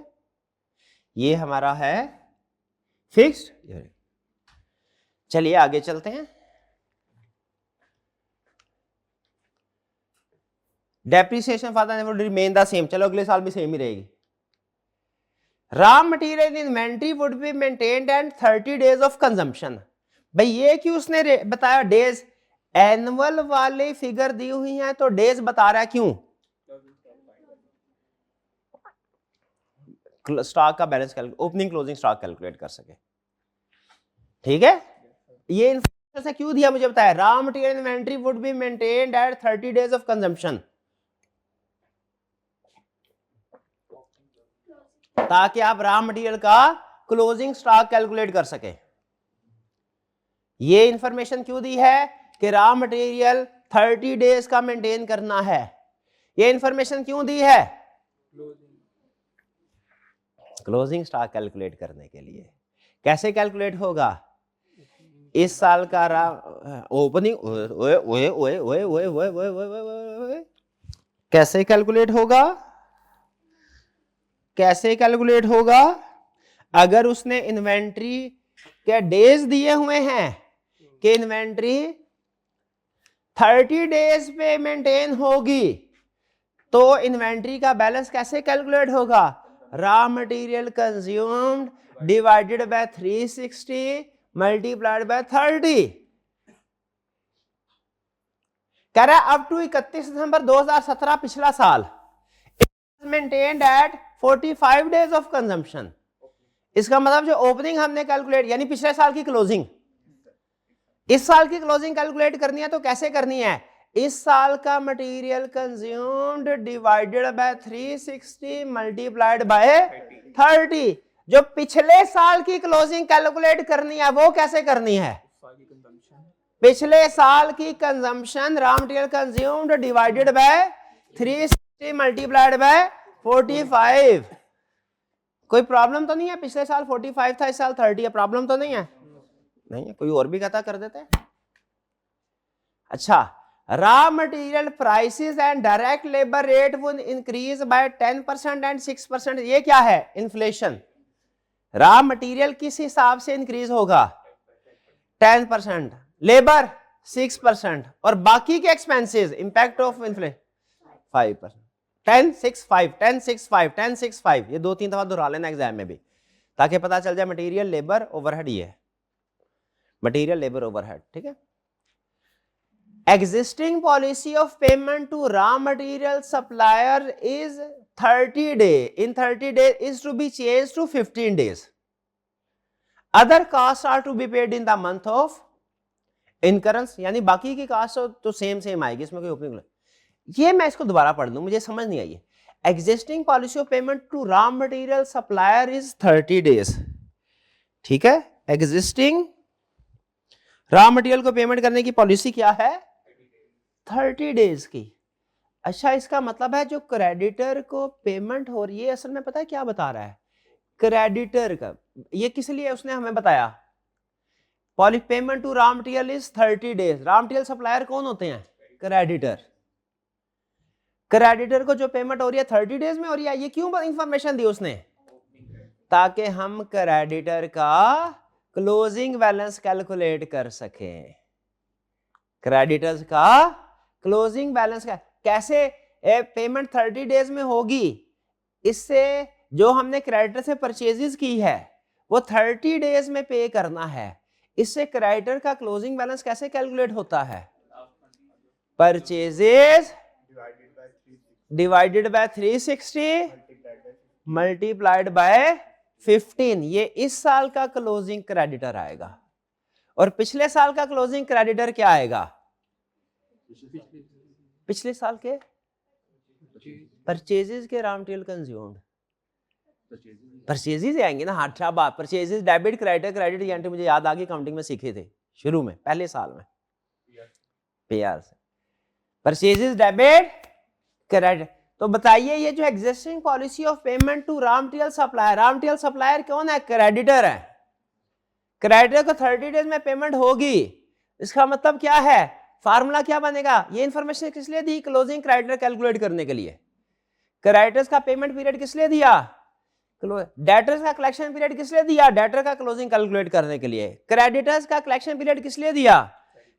ये हमारा है फिक्स्ड। चलिए आगे चलते हैं। Depreciation for the wood remain the same, चलो अगले साल भी सेम ही रहेगी। Raw material inventory would be maintained and 30 days of consumption. भाई ये क्यों उसने बताया डेज, एनुअल वाले फिगर दी हुई हैं तो डेज बता रहा है, क्यों? स्टॉक का balance opening closing stock calculate कर सके, ठीक है। ये इंफॉर्मेशन से क्यों दिया मुझे बताया, raw material inventory would be maintained eight 30 days of consumption, ताकि आप रॉ मटेरियल का क्लोजिंग स्टॉक कैलकुलेट कर सके। ये इंफॉर्मेशन क्यों दी है कि रॉ मटेरियल 30 डेज का मेंटेन करना है। ये इंफॉर्मेशन क्यों दी है, क्लोजिंग स्टॉक कैलकुलेट करने के लिए। कैसे कैलकुलेट होगा, इस साल का ओपनिंग, कैसे कैलकुलेट होगा, कैसे कैलकुलेट होगा? अगर उसने इन्वेंट्री के डेज दिए हुए हैं कि इन्वेंट्री 30 डेज पे मेंटेन होगी, तो इन्वेंट्री का बैलेंस कैसे कैलकुलेट होगा, raw material consumed divided by 360 multiplied by 30। कह रहा है अप टू 31 दिसंबर 2017 पिछला साल maintained eight 45 days of consumption. इसका मतलब जो ओपनिंग हमने कैलकुलेट, यानी पिछले साल की क्लोजिंग, इस साल की क्लोजिंग कैलकुलेट करनी है तो कैसे करनी है, इस साल का material consumed divided by 360 multiplied by 30। जो पिछले साल की क्लोजिंग कैलकुलेट करनी है वो कैसे करनी है, पिछले साल की consumption raw material consumed divided by 360 multiplied by 45। कोई प्रॉब्लम तो नहीं है, पिछले साल 45 था, इस साल 30 है, प्रॉब्लम तो नहीं है? नहीं है, कोई और भी कहता कर देते हैं। अच्छा, raw material prices and direct labour rate would increase by 10% and 6%। ये क्या है, इन्फ्लेशन। रॉ मटेरियल किस हिसाब से इंक्रीज होगा, 10%, लेबर 6%, और बाकी के एक्सपेंसेस इंपैक्ट ऑफ इन्फ्लेशन 5%। 10 6 5 10 6 5 10 6 5, ये 2-3 दफा दोहरा लेना एग्जाम में भी, ताकि पता चल जाए मटेरियल लेबर ओवरहेड ये है, मटेरियल लेबर ओवरहेड, ठीक है। Existing policy of payment to raw material supplier is 30 days. In 30 days is to be changed to 15 days. Other costs are to be paid in the month of incurrence. यानी बाकी की cast तो same आएगी, इसमें कोई opening. ये मैं इसको दोबारा पढ़ दूं, मुझे समझ नहीं आई। Existing policy of payment to raw material supplier is 30 days. ठीक है, Existing रॉ मटेरियल को पेमेंट करने की पॉलिसी क्या है, 30 डेज की। अच्छा, इसका मतलब है जो क्रेडिटर को पेमेंट हो रही है, असल में पता है क्या बता रहा है, क्रेडिटर का, ये किस लिए उसने हमें बताया, policy payment to raw material is 30 days. Raw material supplier कौन होते हैं, क्रेडिटर। क्रेडिटर को जो पेमेंट हो रही है 30 डेज में हो रही है। ये क्यों इंफॉर्मेशन दी उसने, ताकि हम क्रेडिटर का क्लोजिंग बैलेंस कैलकुलेट कर सकें। क्रेडिटर्स का क्लोजिंग बैलेंस का कैसे, पेमेंट 30 डेज में होगी, इससे जो हमने क्रेडिटर से परचेजेस की है वो 30 डेज में पे करना है। इससे क्रेडिटर का क्लोजिंग बैलेंस कैसे कैलकुलेट होता है, purchases divided by 360 multiplied by 15। ये इस साल का क्लोजिंग क्रेडिटर आएगा, और पिछले साल का क्लोजिंग क्रेडिटर क्या आएगा, पिछले साल के परचेजेस के रॉ मटेरियल कंज्यूम्ड, परचेजेस आएंगे ना। अच्छा बात, purchases debit credit, credit entry मुझे याद आ गई, काउंटिंग में सीखे थे शुरू में, पहले साल में पीआर से, परचेजेस डेबिट क्रेडिट। तो बताइए ये जो existing policy of payment to raw material supplier, raw material supplier कौन है, क्रेडिटर है। क्रेडिटर को 30 डेज में पेमेंट होगी, इसका मतलब क्या है, फार्मूला क्या बनेगा, ये इंफॉर्मेशन किस लिए दी, क्लोजिंग क्रेडिटर कैलकुलेट करने के लिए। क्रेडिटर्स का पेमेंट पीरियड किस लिए दिया, डेटर्स का कलेक्शन पीरियड किस लिए दिया? डेटर का क्लोजिंग कैलकुलेट करने के लिए। क्रेडिटर्स का कलेक्शन पीरियड किस लिए दिया?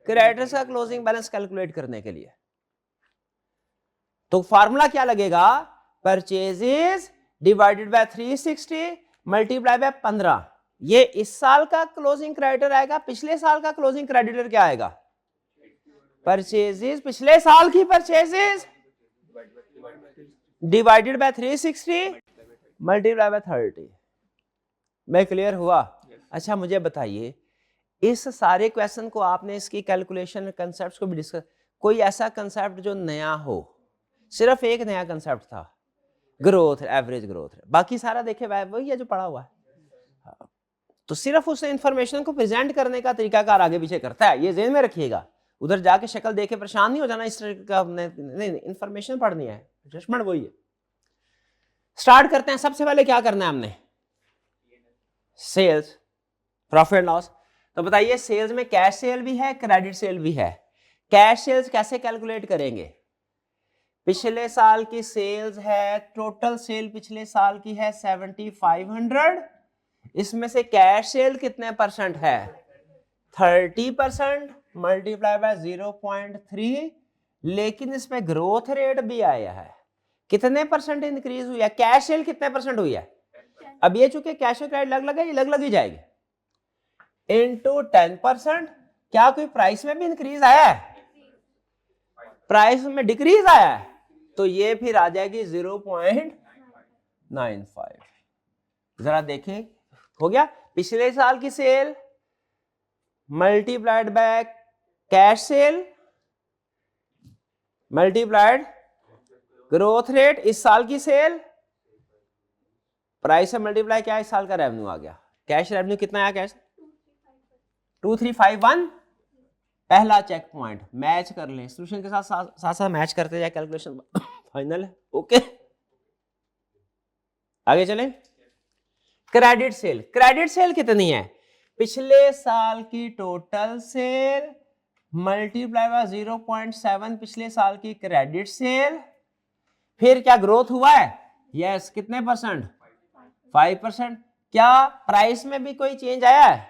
क्रेडिटर्स का क्लोजिंग बैलेंस कैलकुलेट करने के लिए। तो फार्मूला क्या लगेगा? Purchases divided by 360 multiply by 15। ये इस साल का क्लोजिंग क्रेडिटर आएगा, पिछले साल का क्लोजिंग क्रेडिटर क्या आएगा? परचेजेस, पिछले साल की purchases divided by 360 multiply by 30। मैं क्लियर हुआ? अच्छा मुझे बताइए, इस सारे क्वेश्चन को आपने इसकी कैलकुलेशन कंसेप्ट को भी डिस्कस, कोई ऐसा कंसेप्ट जो नया हो? सिर्फ एक नया कंसेप्ट था, ग्रोथ, एवरेज ग्रोथ, बाकी सारा देखे वही है जो पढ़ा हुआ है। तो सिर्फ उस इंफॉर्मेशन को प्रेजेंट करने का तरीकाकार आगे पीछे करता है, ये ज़हन में रखिएगा। उधर जाके शक्ल देख के परेशान नहीं हो जाना, इस तरह का नहीं, इंफॉर्मेशन पढ़नी है, जजमेंट वही है। स्टार्ट करते हैं। सबसे पहले क्या करना है हमने? Sales, profit loss. तो बताइए, सेल्स में कैश सेल भी है, क्रेडिट सेल भी है। कैश सेल्स कैसे कैलकुलेट करेंगे? पिछले साल की सेल्स है, टोटल सेल पिछले साल की है 7500, इसमें से कैश सेल कितने परसेंट है? 30% मल्टीप्लाई बाय 0.3, लेकिन इसमें ग्रोथ रेट भी आया है। कितने परसेंट इंक्रीज हुई है? कैश सेल कितने परसेंट हुई है? अब ये चूंकि कैश और क्रेडिट लग ही जाएगी, इनटू 10%। क्या कोई प्राइस में भी इंक्रीज आया है? प्राइस में डिक्रीज आया है, तो ये फिर आ जाएगी 0.95। जरा देखें, हो गया। पिछले साल की sale multiplied by cash sale multiplied growth rate, इस साल की सेल प्राइस से मल्टीप्लाई क्या, इस साल का रेवेन्यू आ गया। कैश रेवेन्यू कितना आया? कैश 2351। पहला चेक पॉइंट मैच कर लें, सॉल्यूशन के साथ मैच करते जाए, कैलकुलेशन फाइनल है। ओके, आगे चलें। क्रेडिट सेल, क्रेडिट सेल कितनी है? पिछले साल की टोटल सेल मल्टीप्लाई बाय 0.7 पिछले साल की क्रेडिट सेल, फिर क्या ग्रोथ हुआ है? यस, कितने परसेंट? 5%। क्या प्राइस में भी कोई चेंज आया है?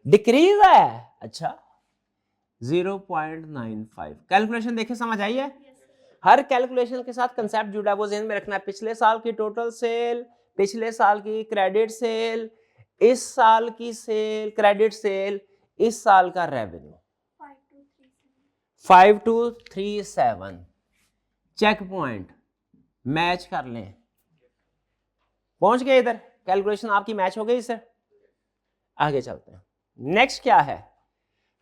डिक्रीज आया है। अच्छा, 0.95। कैलकुलेशन देखे, समझ आई है? हर कैलकुलेशन के साथ कंसेप्ट जुड़ा है, वो ज़हन में रखना है। पिछले साल की टोटल सेल, पिछले साल की क्रेडिट सेल, इस साल की सेल क्रेडिट सेल, इस साल का रेवेन्यू 5237। चेक पॉइंट मैच कर लें। पहुंच गए इधर, कैलकुलेशन आपकी मैच हो गई सर। आगे चलते हैं। नेक्स्ट क्या है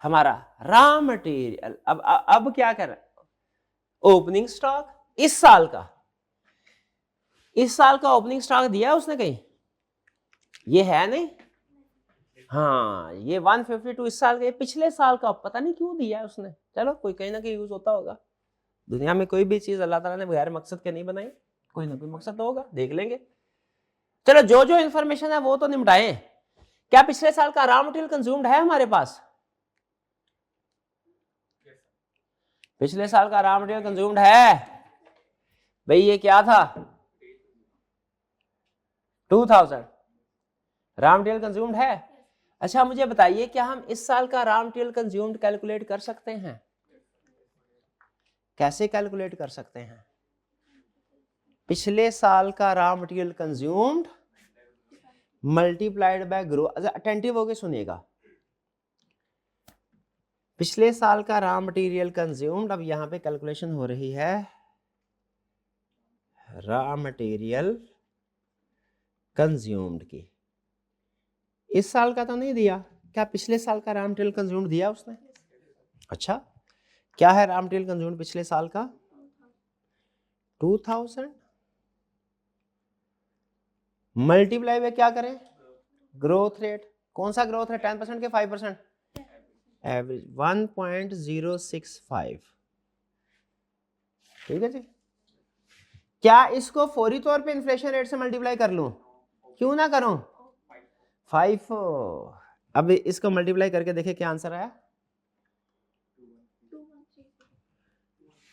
हमारा? Raw material. अब क्या कर रहा है? ओपनिंग स्टॉक इस साल का, इस साल का ओपनिंग स्टॉक दिया उसने कहीं? ये है नहीं। हाँ, ये 152 इस साल का, पिछले साल का पता नहीं क्यों दिया है उसने। चलो, कोई कहीं ना कहीं यूज होता होगा। दुनिया में कोई भी चीज अल्लाह ताला ने बगैर मकसद के नहीं बनाई, कोई ना कोई मकसद तो होगा, देख लेंगे। चलो, जो जो इंफॉर्मेशन है वो तो निपटाएं। क्या पिछले साल का रॉ मटेरियल कंज्यूम्ड है हमारे पास? पिछले साल का रॉ मटेरियल कंज्यूम्ड है भाई? ये क्या था? 2000 रॉ मटेरियल कंज्यूम्ड है। अच्छा मुझे बताइए, क्या हम इस साल का रॉ मटेरियल कंज्यूम्ड कैलकुलेट कर सकते हैं? कैसे कैलकुलेट कर सकते हैं? पिछले साल का raw material consumed multiplied by growth. Attentive होके सुनिएगा। पिछले साल का रॉ मटेरियल कंज्यूम्ड, अब यहां पे कैलकुलेशन हो रही है रॉ मटेरियल कंज्यूम्ड की। इस साल का तो नहीं दिया, क्या पिछले साल का रॉ मटेरियल कंज्यूम्ड दिया उसने? अच्छा, क्या है रॉ मटेरियल कंज्यूम्ड पिछले साल का? 2000 मल्टीप्लाई में क्या करें? Growth rate. कौन सा ग्रोथ रेट? 10% के 5%? एवरेज 1.065। ठीक है जी। क्या इसको फौरी तौर पे इन्फ्लेशन रेट से मल्टीप्लाई कर लूं? क्यों ना करूं? 5। अब इसको मल्टीप्लाई करके देखें क्या आंसर आया?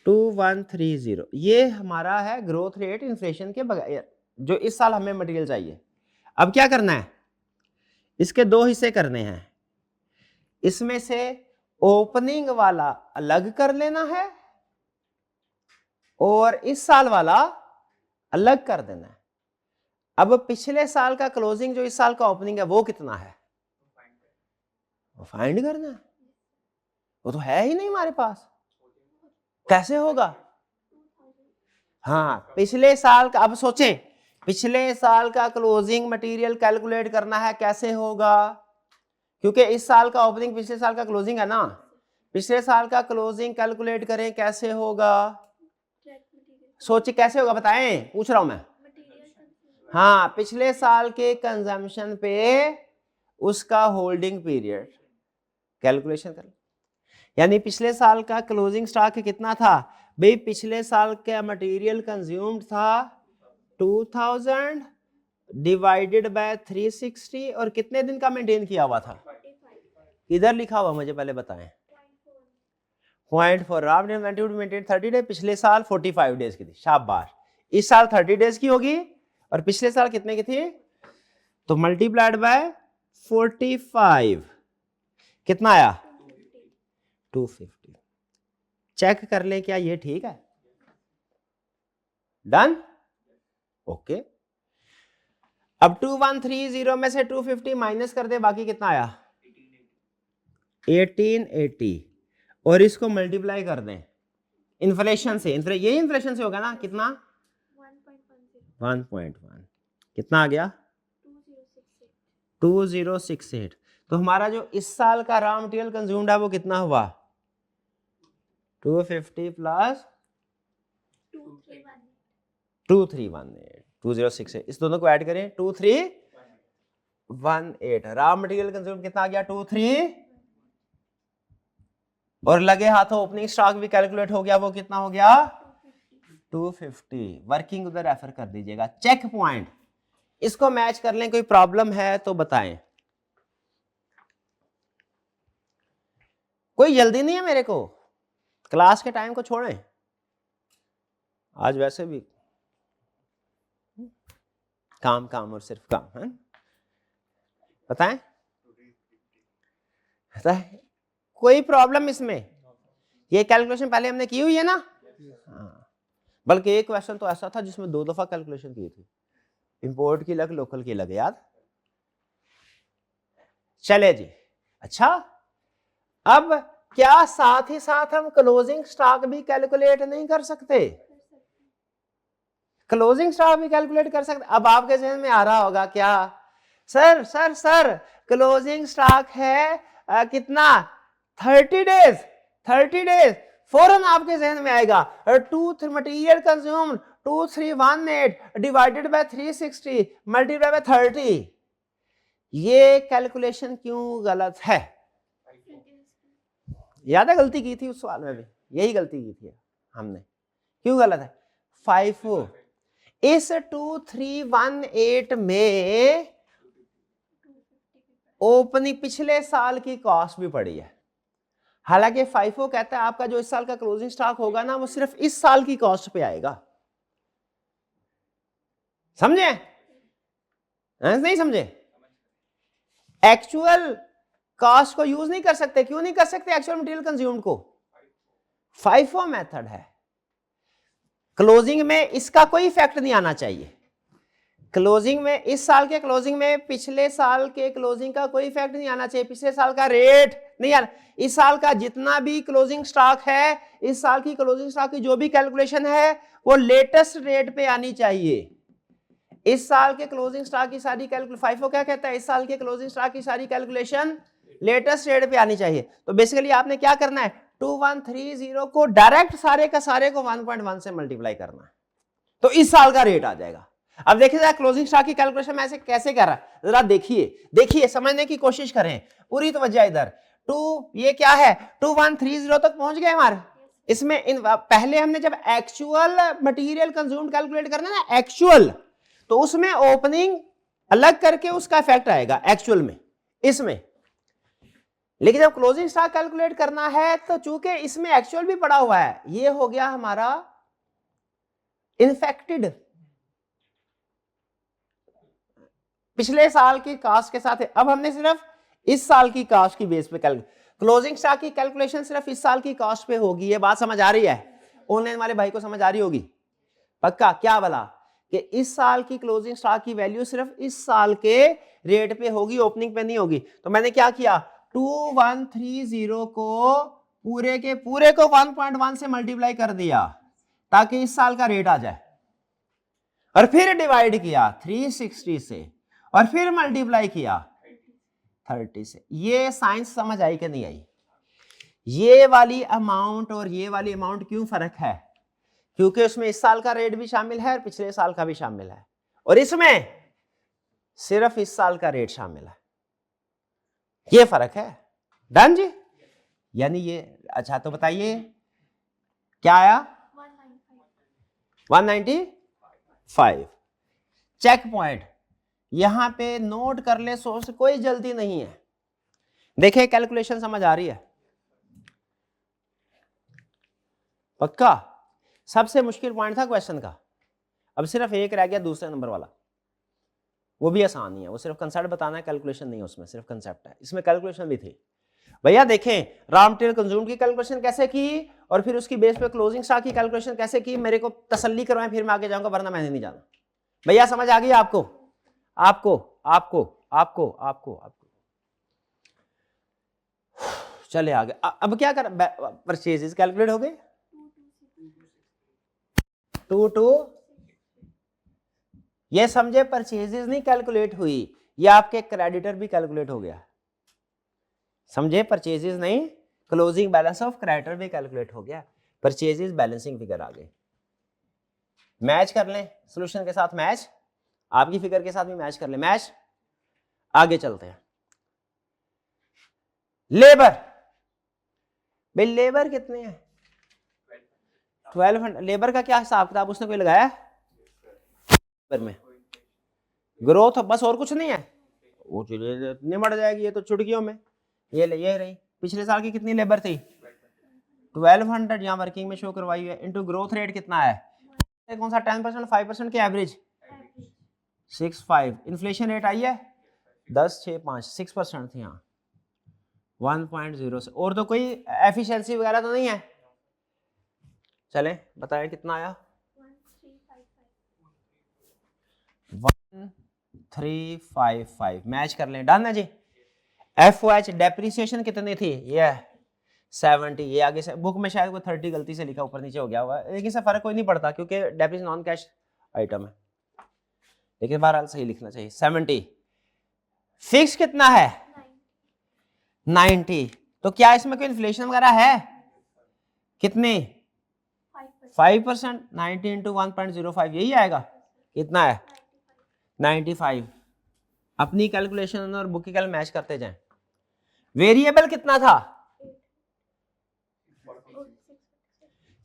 2130। ये हमारा है ग्रोथ रेट इन्फ्लेशन के बगैर, जो इस साल हमें मटेरियल चाहिए। अब क्या करना है, इसके दो हिस्से करने हैं, इसमें से ओपनिंग वाला अलग कर लेना है और इस साल वाला अलग कर देना है। अब पिछले साल का क्लोजिंग जो इस साल का ओपनिंग है वो कितना है, वो फाइंड करना है। वो तो है ही नहीं हमारे पास, कैसे होगा? हाँ, पिछले साल का, अब सोचें पिछले साल का क्लोजिंग मटेरियल कैलकुलेट करना है, कैसे होगा? क्योंकि इस साल का ओपनिंग पिछले साल का क्लोजिंग है ना, पिछले साल का क्लोजिंग कैलकुलेट करें, कैसे होगा? सोचिए कैसे होगा, बताएं, पूछ रहा हूं मैं। हाँ, पिछले साल के कंजम्पशन पे उसका होल्डिंग पीरियड कैलकुलेशन कर, यानी पिछले साल का क्लोजिंग स्टॉक कितना था भाई? पिछले साल का मटेरियल कंज्यूम्ड था 2000 डिवाइडेड बाय 360 और कितने दिन का मेंटेन किया हुआ था? इधर लिखा हुआ मुझे पहले बताएं। 0.4 रॉ मटेरियल मेंटेन 30 डेज, पिछले साल 45 डेज की थी, शाबाश। इस साल 30 डेज की होगी और पिछले साल कितने की थी? तो मल्टीप्लाइड बाय 45 कितना आया? 250। चेक कर लें क्या ये ठीक है? Done, okay. अब 2130 में से 250 माइनस कर दे, बाकी कितना आया? 1880 और इसको मल्टीप्लाई कर दें इन्फ्लेशन से, यही इन्फ्लेशन से होगा ना, कितना? 1.1 कितना आ गया? 2068। तो हमारा जो इस साल का रॉ मटेरियल कंज्यूम्ड है वो कितना हुआ? 250 प्लस 2318 2068, इस दोनों को ऐड करें 2318। रॉ मटेरियल कंज्यूम कितना आ गया? 23, और लगे हाथों ओपनिंग स्टॉक भी कैलकुलेट हो गया, वो कितना हो गया? 250। वर्किंग उधर रेफर कर दीजिएगा। चेक पॉइंट, इसको मैच कर लें, कोई प्रॉब्लम है तो बताएं। कोई जल्दी नहीं है मेरे को, क्लास के टाइम को छोड़ें, आज वैसे भी काम काम और सिर्फ काम है। बताएं, कोई प्रॉब्लम इसमें? ये कैलकुलेशन पहले हमने की हुई है ना? हाँ, बल्कि एक क्वेश्चन तो ऐसा था जिसमें 2 दफा कैलकुलेशन की थी, इंपोर्ट की अलग, लोकल की अलग, याद? चले जी। अच्छा, अब क्या साथ ही साथ हम क्लोजिंग स्टॉक भी कैलकुलेट नहीं कर सकते? क्लोजिंग स्टॉक भी कैलकुलेट कर सकते। अब आपके जहन में आ रहा होगा क्या, sir sir sir closing stock है कितना? 30 डेज। 30 डेज फौरन आपके जहन में आएगा, material consumed 2318 divided by 360 multiply by 30। ये कैलकुलेशन क्यों गलत है? याद है गलती की थी उस सवाल में भी, यही गलती की थी हमने। क्यों गलत है? 5 इस 2318 में ओपनिंग पिछले साल की कॉस्ट भी पड़ी है। हालांकि FIFO कहता है आपका जो इस साल का क्लोजिंग स्टॉक होगा ना वो सिर्फ इस साल की कॉस्ट पे आएगा। समझे? नहीं समझे? एक्चुअल कॉस्ट को यूज नहीं कर सकते। क्यों नहीं कर सकते एक्चुअल मटेरियल कंज्यूम्ड को? FIFO मेथड है। क्लोजिंग में इसका कोई इफेक्ट नहीं आना चाहिए। क्लोजिंग में, इस साल के क्लोजिंग में पिछले साल के क्लोजिंग का कोई इफेक्ट नहीं आना चाहिए, पिछले साल का रेट नहीं आना। इस साल का जितना भी क्लोजिंग स्टॉक है, इस साल की क्लोजिंग स्टॉक की जो भी कैलकुलेशन है वो लेटेस्ट रेट पे आनी चाहिए। इस साल के क्लोजिंग स्टॉक की सारी कैलकुलेशन, FIFO क्या कहता है, इस साल के क्लोजिंग स्टॉक की सारी कैलकुलेशन लेटेस्ट रेट पे आनी चाहिए। तो बेसिकली आपने क्या करना है, 2130 को डायरेक्ट सारे का सारे को 1.1 से मल्टीप्लाई करना है, तो इस साल का रेट आ जाएगा। अब देखिए जरा क्लोजिंग स्टॉक की कैलकुलेशन में ऐसे कैसे कर रहा है, जरा देखिए समझने की कोशिश करें, पूरी तवज्जो इधर। ये क्या है, 2130 तक पहुंच गए हमारे। इसमें पहले हमने जब एक्चुअल मटेरियल कंज्यूम्ड कैलकुलेट करना है ना, एक्चुअल, तो उसमें ओपनिंग अलग करके उसका इफेक्ट आएगा एक्चुअल में, इसमें। लेकिन जब क्लोजिंग स्टॉक कैलकुलेट करना है तो चूंकि इसमें एक्चुअल भी पड़ा हुआ है, ये हो गया हमारा इन्फेक्टेड। पिछले साल की कास्ट के साथ है। अब हमने सिर्फ इस साल की कास्ट की बेस पे क्लोजिंग स्टॉक की कैलकुलेशन सिर्फ इस साल की कास्ट पे होगी। ये बात समझ आ रही है? ऑनलाइन वाले भाई को समझ आ रही होगी पक्का? क्या बोला कि इस साल की क्लोजिंग स्टॉक की वैल्यू सिर्फ इस साल के रेट पे होगी, ओपनिंग पे नहीं होगी। तो मैंने क्या किया, 2130 को पूरे के पूरे को 1.1 से मल्टीप्लाई कर दिया ताकि इस साल का रेट आ जाए, और फिर डिवाइड किया 360 से, और फिर मल्टीप्लाई किया 30 से। ये साइंस समझ आई कि नहीं आई? ये वाली अमाउंट और ये वाली अमाउंट क्यों फर्क है? क्योंकि उसमें इस साल का रेट भी शामिल है और पिछले साल का भी शामिल है, और इसमें सिर्फ इस साल का रेट शामिल है। ये फर्क है। डन जी? यानी ये अच्छा, तो बताइए क्या आया? 195। चेक पॉइंट यहां पे नोट कर ले, सोच, कोई जल्दी नहीं है। देखिए कैलकुलेशन समझ आ रही है पक्का? सबसे मुश्किल पॉइंट था क्वेश्चन का, अब सिर्फ एक रह गया दूसरे नंबर वाला, वो भी आसान ही है। वो सिर्फ कंसेप्ट बताना है, कैलकुलेशन नहीं है उसमें, सिर्फ कंसेप्ट है। इसमें कैलकुलेशन भी थी भैया। देखें रॉ मटेरियल कंज्यूम की कैलकुलेशन कैसे की, और फिर उसकी बेस पे क्लोजिंग स्टॉक की कैलकुलेशन कैसे की। मेरे को तसल्ली करवाएं, फिर मैं आगे जाऊंगा, वरना मैंने नहीं जाना। भैया समझ आ गई आपको? आपको आपको आपको आपको आपको चले आगे। अब क्या कर, परचेजेस कैलकुलेट हो गए 2 ये समझे, परचेजेस नहीं कैलकुलेट हुई, ये आपके क्रेडिटर भी कैलकुलेट हो गया। समझे? परचेजेस नहीं, क्लोजिंग बैलेंस ऑफ क्रेडिटर भी कैलकुलेट हो गया, परचेजेस बैलेंसिंग फिगर आ गई। मैच कर लें सॉल्यूशन के साथ, मैच आपकी फिगर के साथ भी मैच कर लें। मैच, आगे चलते हैं। लेबर, भाई लेबर कितने हैं? 1200। लेबर का क्या हिसाब किताब उसने कोई लगाया लेबर में? ग्रोथ बस, और कुछ नहीं है। वो चीजें निमट जाएगी, ये तो चुटकियों में। ये ले, ये रही पिछले साल की कितनी लेबर थी? 1200 यहाँ वर्किंग में शो करवाई है, इनटू ग्रोथ रेट कितना है? कौन सा 10% 5% के एवरेज? 6.5। इन्फ्लेशन रेट आई है 10.65, 6% थी यहाँ, 1.0 से। और तो कोई एफिशिएंसी वगैरह तो नहीं है? चलें बताएं कितना आया? 1355। मैच कर लें। डन है जी। FOH डेप्रिसिएशन कितनी थी? ये 70। ये आगे से बुक में शायद कोई 30 गलती से लिखा, ऊपर नीचे हो गया हुआ है, लेकिन इससे फर्क कोई नहीं पड़ता क्योंकि डेप्रिसिएशन नॉन कैश आइटम है, लेकिन बहरहाल सही लिखना चाहिए। 70। फिक्स कितना है? 90। तो क्या इसमें कोई इन्फ्लेशन वगैरह है? कितनी? 5%। 90 इंटू 1.05 यही आएगा। कितना है? 95। अपनी कैलकुलेशन और बुक की कैल मैच करते जाएं। वेरिएबल कितना था?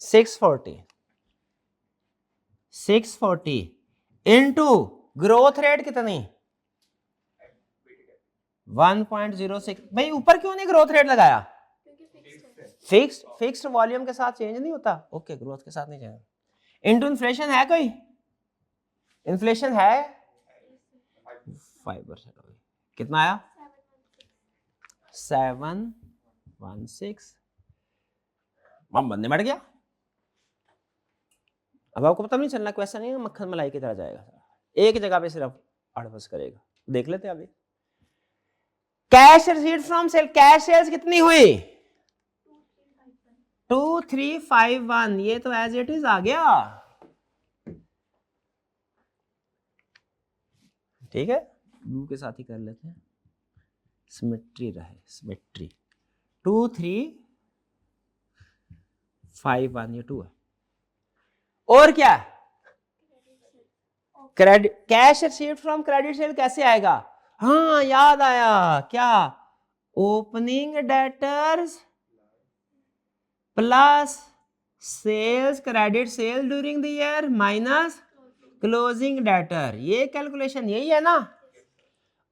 640। 640 इंटू ग्रोथ रेट कितनी? 1.06। भाई ऊपर क्यों नहीं ग्रोथ रेट लगाया? फिक्स्ड वॉल्यूम के साथ चेंज नहीं होता। ओके, ग्रोथ के साथ नहीं चेंज। इंटू इन्फ्लेशन है कोई? इन्फ्लेशन है 5%। कितना आया? 716। बंदे मर गया। अब आपको पता नहीं चलना, क्वेश्चन नहीं मक्खन मलाई की तरह जाएगा, एक जगह पे सिर्फ अड़बस करेगा। देख लेते अभी। Cash receipt from sale, cash sales कितनी हुई? 2351। ये तो एज इट इज आ गया, ठीक है। ब्लू के साथ ही कर लेते हैं, सिमेट्री रहे, सिमेट्री। 2351 ये 2 है। और क्या? Credit, cash received from credit sale कैसे आएगा? हाँ याद आया, क्या? Opening debtors plus sales, credit sale during the year minus closing debtor. ये कैलकुलेशन यही है ना?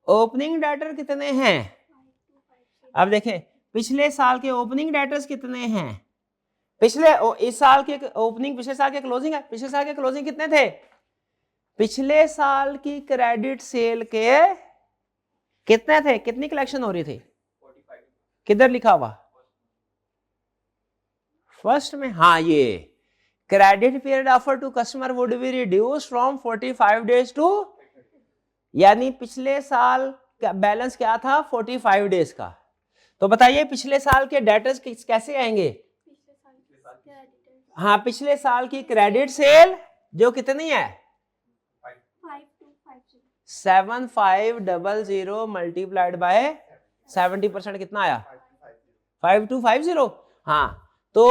ओपनिंग डेटर कितने हैं? अब देखें पिछले साल के ओपनिंग डेटर्स कितने हैं? इस साल के ओपनिंग पिछले साल के क्लोजिंग है। पिछले साल के क्लोजिंग कितने थे? पिछले साल की क्रेडिट सेल के कितने थे, कितनी कलेक्शन हो रही थी, किधर लिखा हुआ, फर्स्ट में, हाँ ये credit period offer to customer would be reduce from 45 days to, यानी पिछले साल का बैलेंस क्या था 45 डेज का। तो बताइए पिछले साल के डेटर्स कैसे आएंगे, हाँ पिछले साल की क्रेडिट सेल जो कितनी है 7500 मल्टीप्लाइड बाय 70% कितना आया 5250, हाँ तो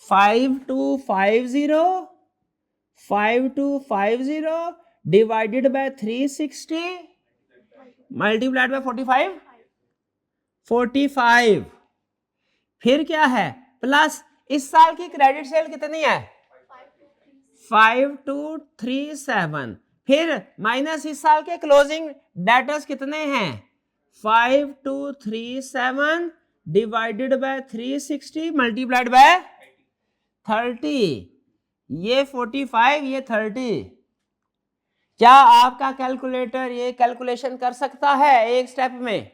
5250 डिवाइडेड बाय 360 मल्टीप्लाइड बाय 45, फिर क्या है प्लस इस साल की क्रेडिट सेल कितनी है 5237, फिर माइनस इस साल के क्लोजिंग डेटर्स कितने हैं 5237 डिवाइडेड बाय 360 मल्टीप्लाइड बाय 30, ये 45 ये 30। क्या आपका कैलकुलेटर ये कैलकुलेशन कर सकता है एक स्टेप में,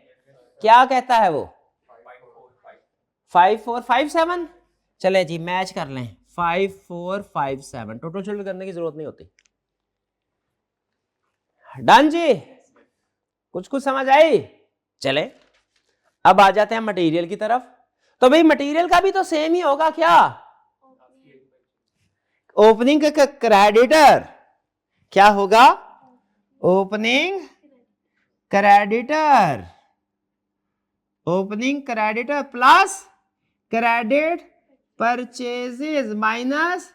क्या कहता है वो 5457, चले जी मैच कर लें 5457, टोटल शेड्यूल करने की जरूरत नहीं होती। डन जी, कुछ समझ आई, चले अब आ जाते हैं मटेरियल की तरफ। तो भाई मटेरियल का भी तो सेम ही होगा क्या, ओपनिंग का क्रेडिटर क्या होगा opening creditor, opening creditor plus credit purchases minus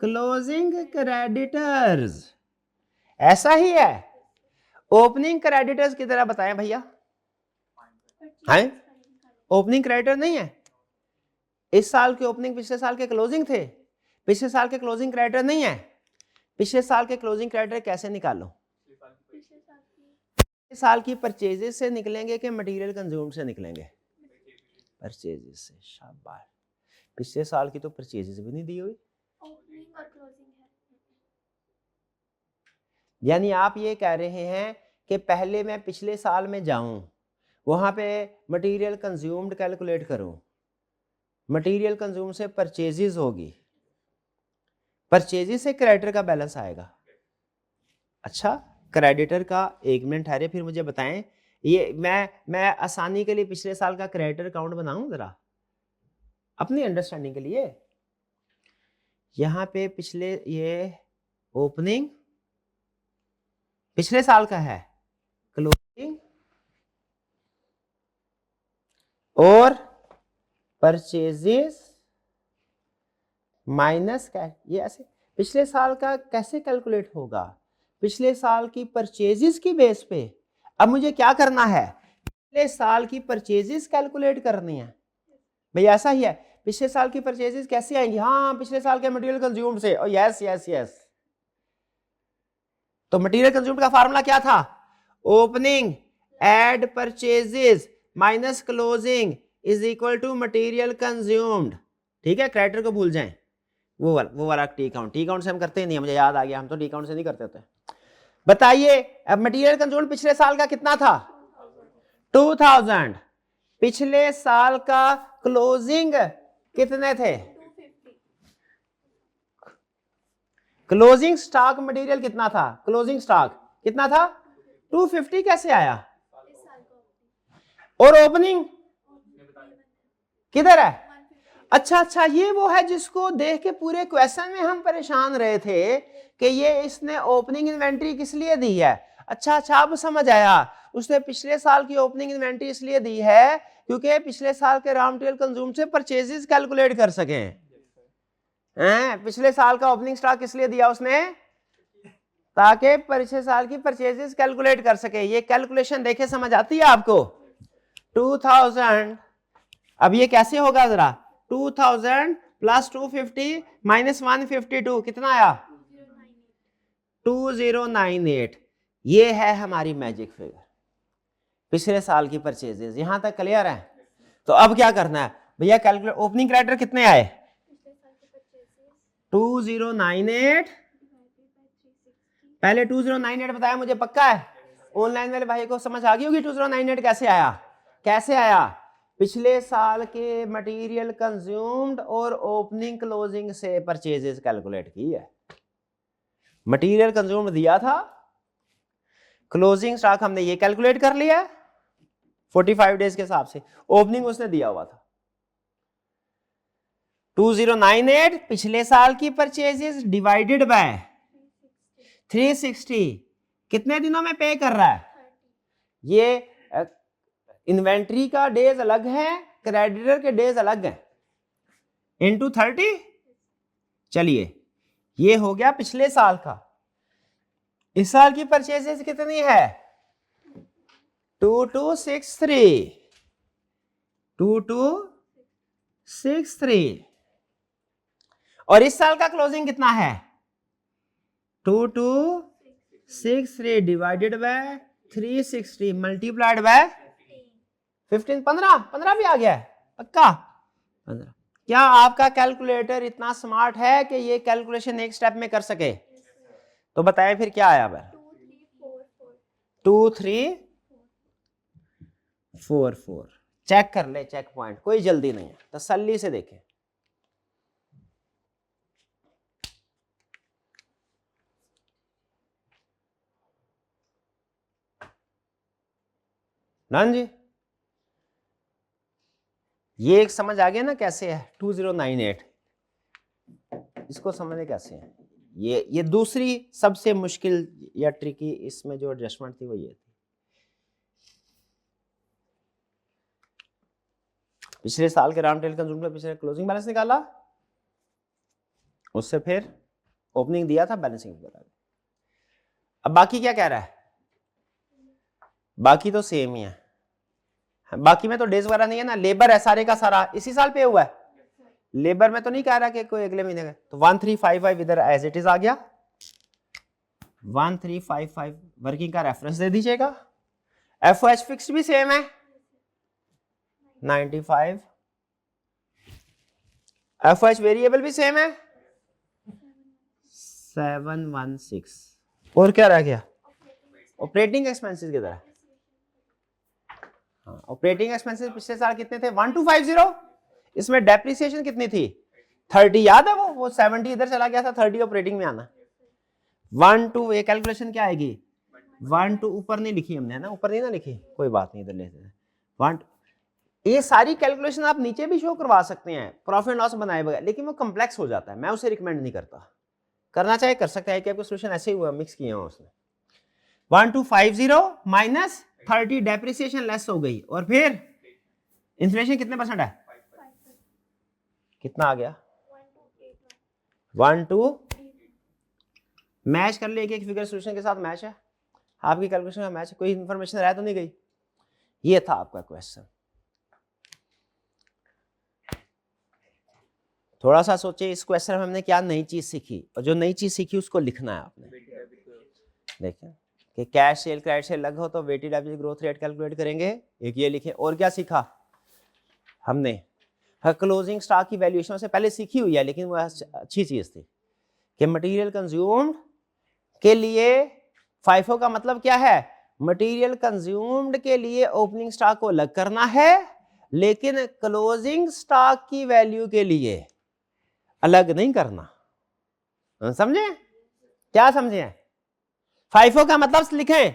closing creditors, ऐसा ही है। ओपनिंग क्रेडिटर्स की तरह बताएं भैया, है ओपनिंग क्रेडिटर नहीं है, इस साल के ओपनिंग पिछले साल के क्लोजिंग थे, पिछले साल के क्लोजिंग क्रेडिटर नहीं है, पिछले साल के क्लोजिंग क्रेडिटर कैसे निकालो, पिछले साल की परचेजेस से निकलेंगे कि मटेरियल कंज्यूम्ड से निकलेंगे, परचेजेस से, शाबाश, पिछले साल की तो परचेजेस भी नहीं दी हुई, यानी आप ये कह रहे हैं कि पहले मैं पिछले साल में जाऊं वहां पे मटेरियल कंज्यूम्ड कैलकुलेट करूं, मटेरियल कंज्यूम से परचेजेस होगी, परचेजेस से क्रेडिटर का बैलेंस आएगा। अच्छा क्रेडिटर का एक मिनट ठहरे फिर मुझे बताएं, ये मैं आसानी के लिए पिछले साल का क्रेडिटर अकाउंट बनाऊं जरा अपनी अंडरस्टैंडिंग के लिए। यहां पे पिछले ये ओपनिंग पिछले साल का है, क्लोजिंग और परचेजेस माइनस कैश, ये ऐसे पिछले साल का कैसे कैलकुलेट होगा, पिछले साल की परचेजेस की बेस पे। अब मुझे क्या करना है, पिछले साल की परचेजेस कैलकुलेट करनी है भैया, ऐसा ही है, पिछले साल की परचेजेस कैसे आएंगी, हाँ पिछले साल के मटेरियल कंज्यूम्ड से, और यस यस यस, तो मटेरियल कंज्यूम्ड का फार्मूला क्या था, opening add purchases minus closing is equal to material consumed, ठीक है, क्रेडिटर को भूल जाएं, वो वाला टी काउंट से हम करते ही नहीं है, मुझे याद आ गया, हम तो टी काउंट से नहीं करते होते। बताइए अब मटेरियल कंज्यूम्ड पिछले साल का कितना था 2000, पिछले साल का क्लोजिंग कितने थे, क्लोजिंग स्टॉक मटेरियल कितना था, क्लोजिंग स्टॉक कितना था 250, कैसे आया, और ओपनिंग किधर है, अच्छा ये वो है जिसको देख के पूरे क्वेश्चन में हम परेशान रहे थे कि ये इसने ओपनिंग इन्वेंट्री किस लिए दी है, अच्छा अब समझ आया, उसने पिछले साल की ओपनिंग इन्वेंट्री इसलिए दी है क्योंकि पिछले साल के रॉ मटेरियल कंज्यूम से परचेजेस कैलकुलेट कर सके, पिछले साल का ओपनिंग स्टॉक इसलिए दिया उसने ताकि पिछले साल की परचेजेस कैलकुलेट कर सके, ये कैलकुलेशन देखे समझ आती है आपको 2000, अब ये कैसे होगा जरा, 2000 प्लस 250 माइनस 152 कितना आया 2098, ये है हमारी मैजिक फिगर, पिछले साल की परचेजेस, यहां तक क्लियर है। तो अब क्या करना है भैया, कैलकुलेट ओपनिंग क्रेडिटर कितने आए 2098 पहले 2098 बताया मुझे, पक्का है? ऑनलाइन वाले भाई को समझ आ गई होगी 2098 कैसे आया? कैसे आया? पिछले साल के मटेरियल कंज्यूम्ड और ओपनिंग क्लोजिंग से परचेजेस कैलकुलेट की है। मटेरियल कंज्यूम्ड दिया था, क्लोजिंग स्टॉक हमने ये कैलकुलेट कर लिया 45 डेज के हिसाब से, ओपनिंग उसने दिया हुआ था 2098 पिछले साल की परचेजेस डिवाइडेड बाय 360 कितने दिनों में पे कर रहा है? ये इन्वेंट्री का डेज अलग है, क्रेडिटर के डेज अलग हैं, इनटू 30। चलिए ये हो गया पिछले साल का। इस साल की परचेजेस कितनी है? 2263 2263 और इस साल का क्लोजिंग कितना है? 2263 डिवाइडेड बाय 360 मल्टीप्लाइड बाय 15 15 भी आ गया है पक्का 15। क्या आपका कैलकुलेटर इतना स्मार्ट है कि ये कैलकुलेशन एक स्टेप में कर सके? तो बताएं फिर क्या आया? 2344। चेक कर ले, चेक पॉइंट, कोई जल्दी नहीं है, तसल्ली से देखें। नन जी ये एक समझ आ गया ना कैसे है 2098? इसको समझने कैसे है? ये दूसरी सबसे मुश्किल या ट्रिकी इसमें जो एडजस्टमेंट थी वो ये थी। पिछले साल के रॉ मटेरियल कंज्यूम का पिछले क्लोजिंग बैलेंस निकाला, उससे फिर ओपनिंग दिया था, बैलेंसिंग करा। अब बाकी क्या कह रहा है? बाकी तो सेम ही है, बाकी में तो डेज वगैरह नहीं है ना, लेबर है सारे का सारा इसी साल पे हुआ है, लेबर में तो नहीं कह रहा कि कोई अगले महीने का। तो 1355 इधर एज इट इज आ गया, 1355 वर्किंग का रेफरेंस दे दीजिएगा। एफओएच फिक्स्ड भी सेम है 95, एफओएच वेरिएबल भी सेम है 716। और क्या रह गया? ऑपरेटिंग एक्सपेंसेस किधर है? ऑपरेटिंग एक्सपेंसेस पिछले साल कितने थे? 1250। इसमें डेप्रिसिएशन कितनी थी? 30। याद है वो 70 इधर चला गया था, 30 ऑपरेटिंग में आना। 12 ये कैलकुलेशन क्या आएगी? 12 ऊपर नहीं लिखी हमने, है ना, ऊपर नहीं ना लिखी, कोई बात नहीं, इधर लेते हैं 1। ये सारी कैलकुलेशन आप नीचे भी शो करवा सकते हैं प्रॉफिट लॉस बनाए बगैर, लेकिन वो कॉम्प्लेक्स हो जाता है, मैं उसे रिकमेंड नहीं करता। करना चाहे कर सकते हैं कि आपको सोल्यूशन ऐसे ही हुआ, मिक्स किए हो उसने। 1250 माइनस 30 डेप्रिसिएशन लेस हो गई, और फिर इन्फ्लेशन कितने परसेंट है? कितना आ गया? 12 मैच कर ले, एक फिगर सोल्यूशन के साथ मैच है, आपकी कैलकुलेशन का मैच है, कोई इंफॉर्मेशन रह तो नहीं गई? ये था आपका क्वेश्चन। थोड़ा सा सोचिए इस क्वेश्चन में हमने क्या नई चीज सीखी, और जो नई चीज सीखी उसको लिखना है आपने। देखें कि कैश सेल क्रेडिट से अलग हो तो weighted average growth rate calculate करेंगे, एक ये लिखे। और क्या सीखा हमने? क्लोजिंग स्टॉक की वैल्यूएशन से पहले सीखी हुई है, लेकिन वो अच्छी चीज थी कि मटेरियल कंज्यूम्ड के लिए फाइफो का मतलब क्या है? मटेरियल कंज्यूम्ड के लिए ओपनिंग स्टॉक को अलग करना है, लेकिन क्लोजिंग स्टॉक की वैल्यू के लिए अलग नहीं करना। समझे? क्या समझे? फाइफो का मतलब लिखें,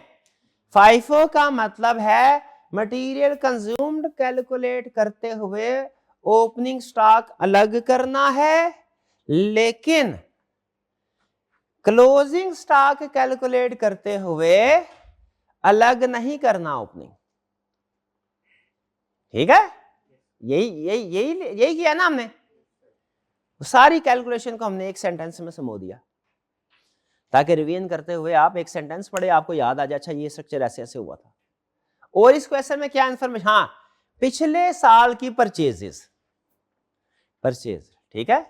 फाइफो का मतलब है मटेरियल कंज्यूम्ड कैलकुलेट करते हुए ओपनिंग स्टॉक अलग करना है, लेकिन क्लोजिंग स्टॉक कैलकुलेट करते हुए अलग नहीं करना ओपनिंग। ठीक है? यही किया ना हमने, सारी कैलकुलेशन को हमने एक सेंटेंस में समो दिया, ताकि रिवीजन करते हुए आप एक सेंटेंस पढ़े, आपको याद आ जाए, अच्छा ये स्ट्रक्चर ऐसे ऐसे हुआ था। और इस क्वेश्चन में क्या इंफॉर्मेशन? हाँ, पिछले साल की परचेज, ठीक है,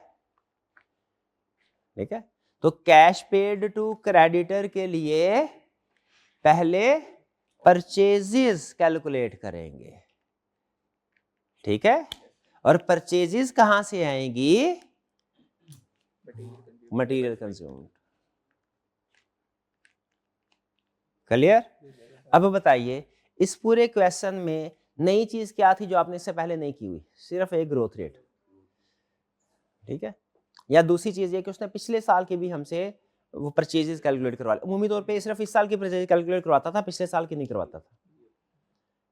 ठीक है। तो कैश पेड टू क्रेडिटर के लिए पहले परचेजेस कैलकुलेट करेंगे, ठीक है, और परचेजेस कहां से आएंगी? Material consumed. क्लियर? अब बताइए इस पूरे क्वेश्चन में नई चीज क्या थी जो आपने इससे पहले नहीं की हुई? सिर्फ एक ग्रोथ रेट, ठीक है। या दूसरी चीज ये कि उसने पिछले साल की भी हमसे वो परचेजेस कैलकुलेट करवा ली। उम्मीद तौर पे सिर्फ इस साल की परचेज कैलकुलेट करवाता था, पिछले साल की नहीं करवाता था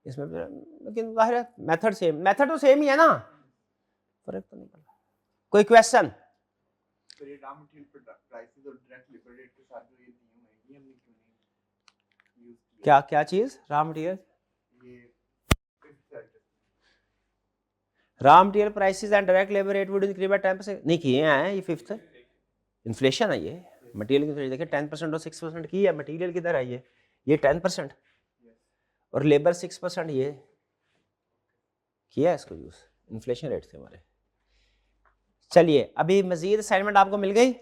इसमें। लेकिन जाहिर है मेथड सेम, मेथड तो सेम ही है ना, फर्क तो नहीं पड़ा। कोई क्वेश्चन? क्या क्या चीज? Raw material, raw material prices and direct labour rate would increase by 10%। नहीं किए हैं, ये फिफ्थ इन्फ्लेशन है। ये मटेरियल की देखिए 10% और 6% की है। मटेरियल किधर है? ये 10% और लेबर 6%। ये किया है इसको यूज, इन्फ्लेशन रेट थे हमारे। चलिए अभी मजीद असाइनमेंट आपको मिल गई।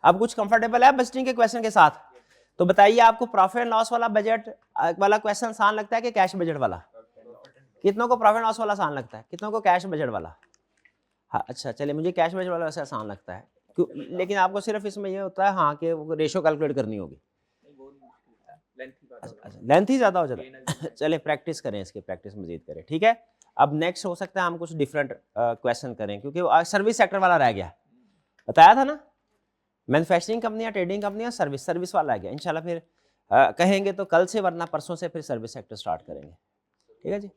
अब कुछ कंफर्टेबल है बजटिंग के क्वेश्चन के साथ? तो बताइए आपको प्रॉफिट एंड लॉस वाला बजट वाला क्वेश्चन आसान लगता है कि कैश बजट वाला? कितनों को प्रॉफिट लॉस वाला आसान लगता है, कितनों को कैश बजट वाला? हाँ अच्छा, चलिए मुझे कैश बजट वाला वैसे आसान लगता है क्यों, लेकिन आपको सिर्फ इसमें ये होता है हाँ कि रेशो कैलकुलेट करनी होगी। अच्छा लेंथ ही ज़्यादा हो जाता है। चलिए प्रैक्टिस करें, इसकी प्रैक्टिस मजीद करें, ठीक है। अब नेक्स्ट हो सकता है हम कुछ डिफरेंट क्वेश्चन करें क्योंकि सर्विस सेक्टर वाला रह गया, बताया था ना। मैन्युफैक्चरिंग कंपनियां, ट्रेडिंग कंपनियां, सर्विस, सर्विस वाला रह गया। इंशाल्लाह फिर कहेंगे तो कल से, वरना परसों से फिर सर्विस सेक्टर स्टार्ट करेंगे, ठीक है जी।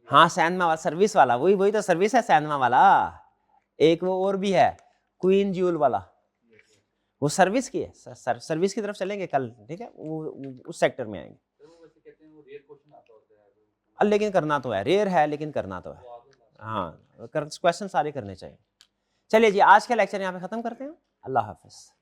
हाँ सैनमा वाला, सर्विस वाला, वही तो सर्विस है सैनमा वाला। एक वो और भी है क्वीन ज्यूल वाला, वो सर्विस की है। सर्विस की तरफ चलेंगे कल, ठीक है, वो उस सेक्टर में आएंगे। लेकिन करना तो है, रेयर है लेकिन करना तो है। हाँ क्वेश्चन सारे करने चाहिए। चलिए जी आज का लेक्चर यहाँ पे खत्म करते हैं। अल्लाह हाफिज।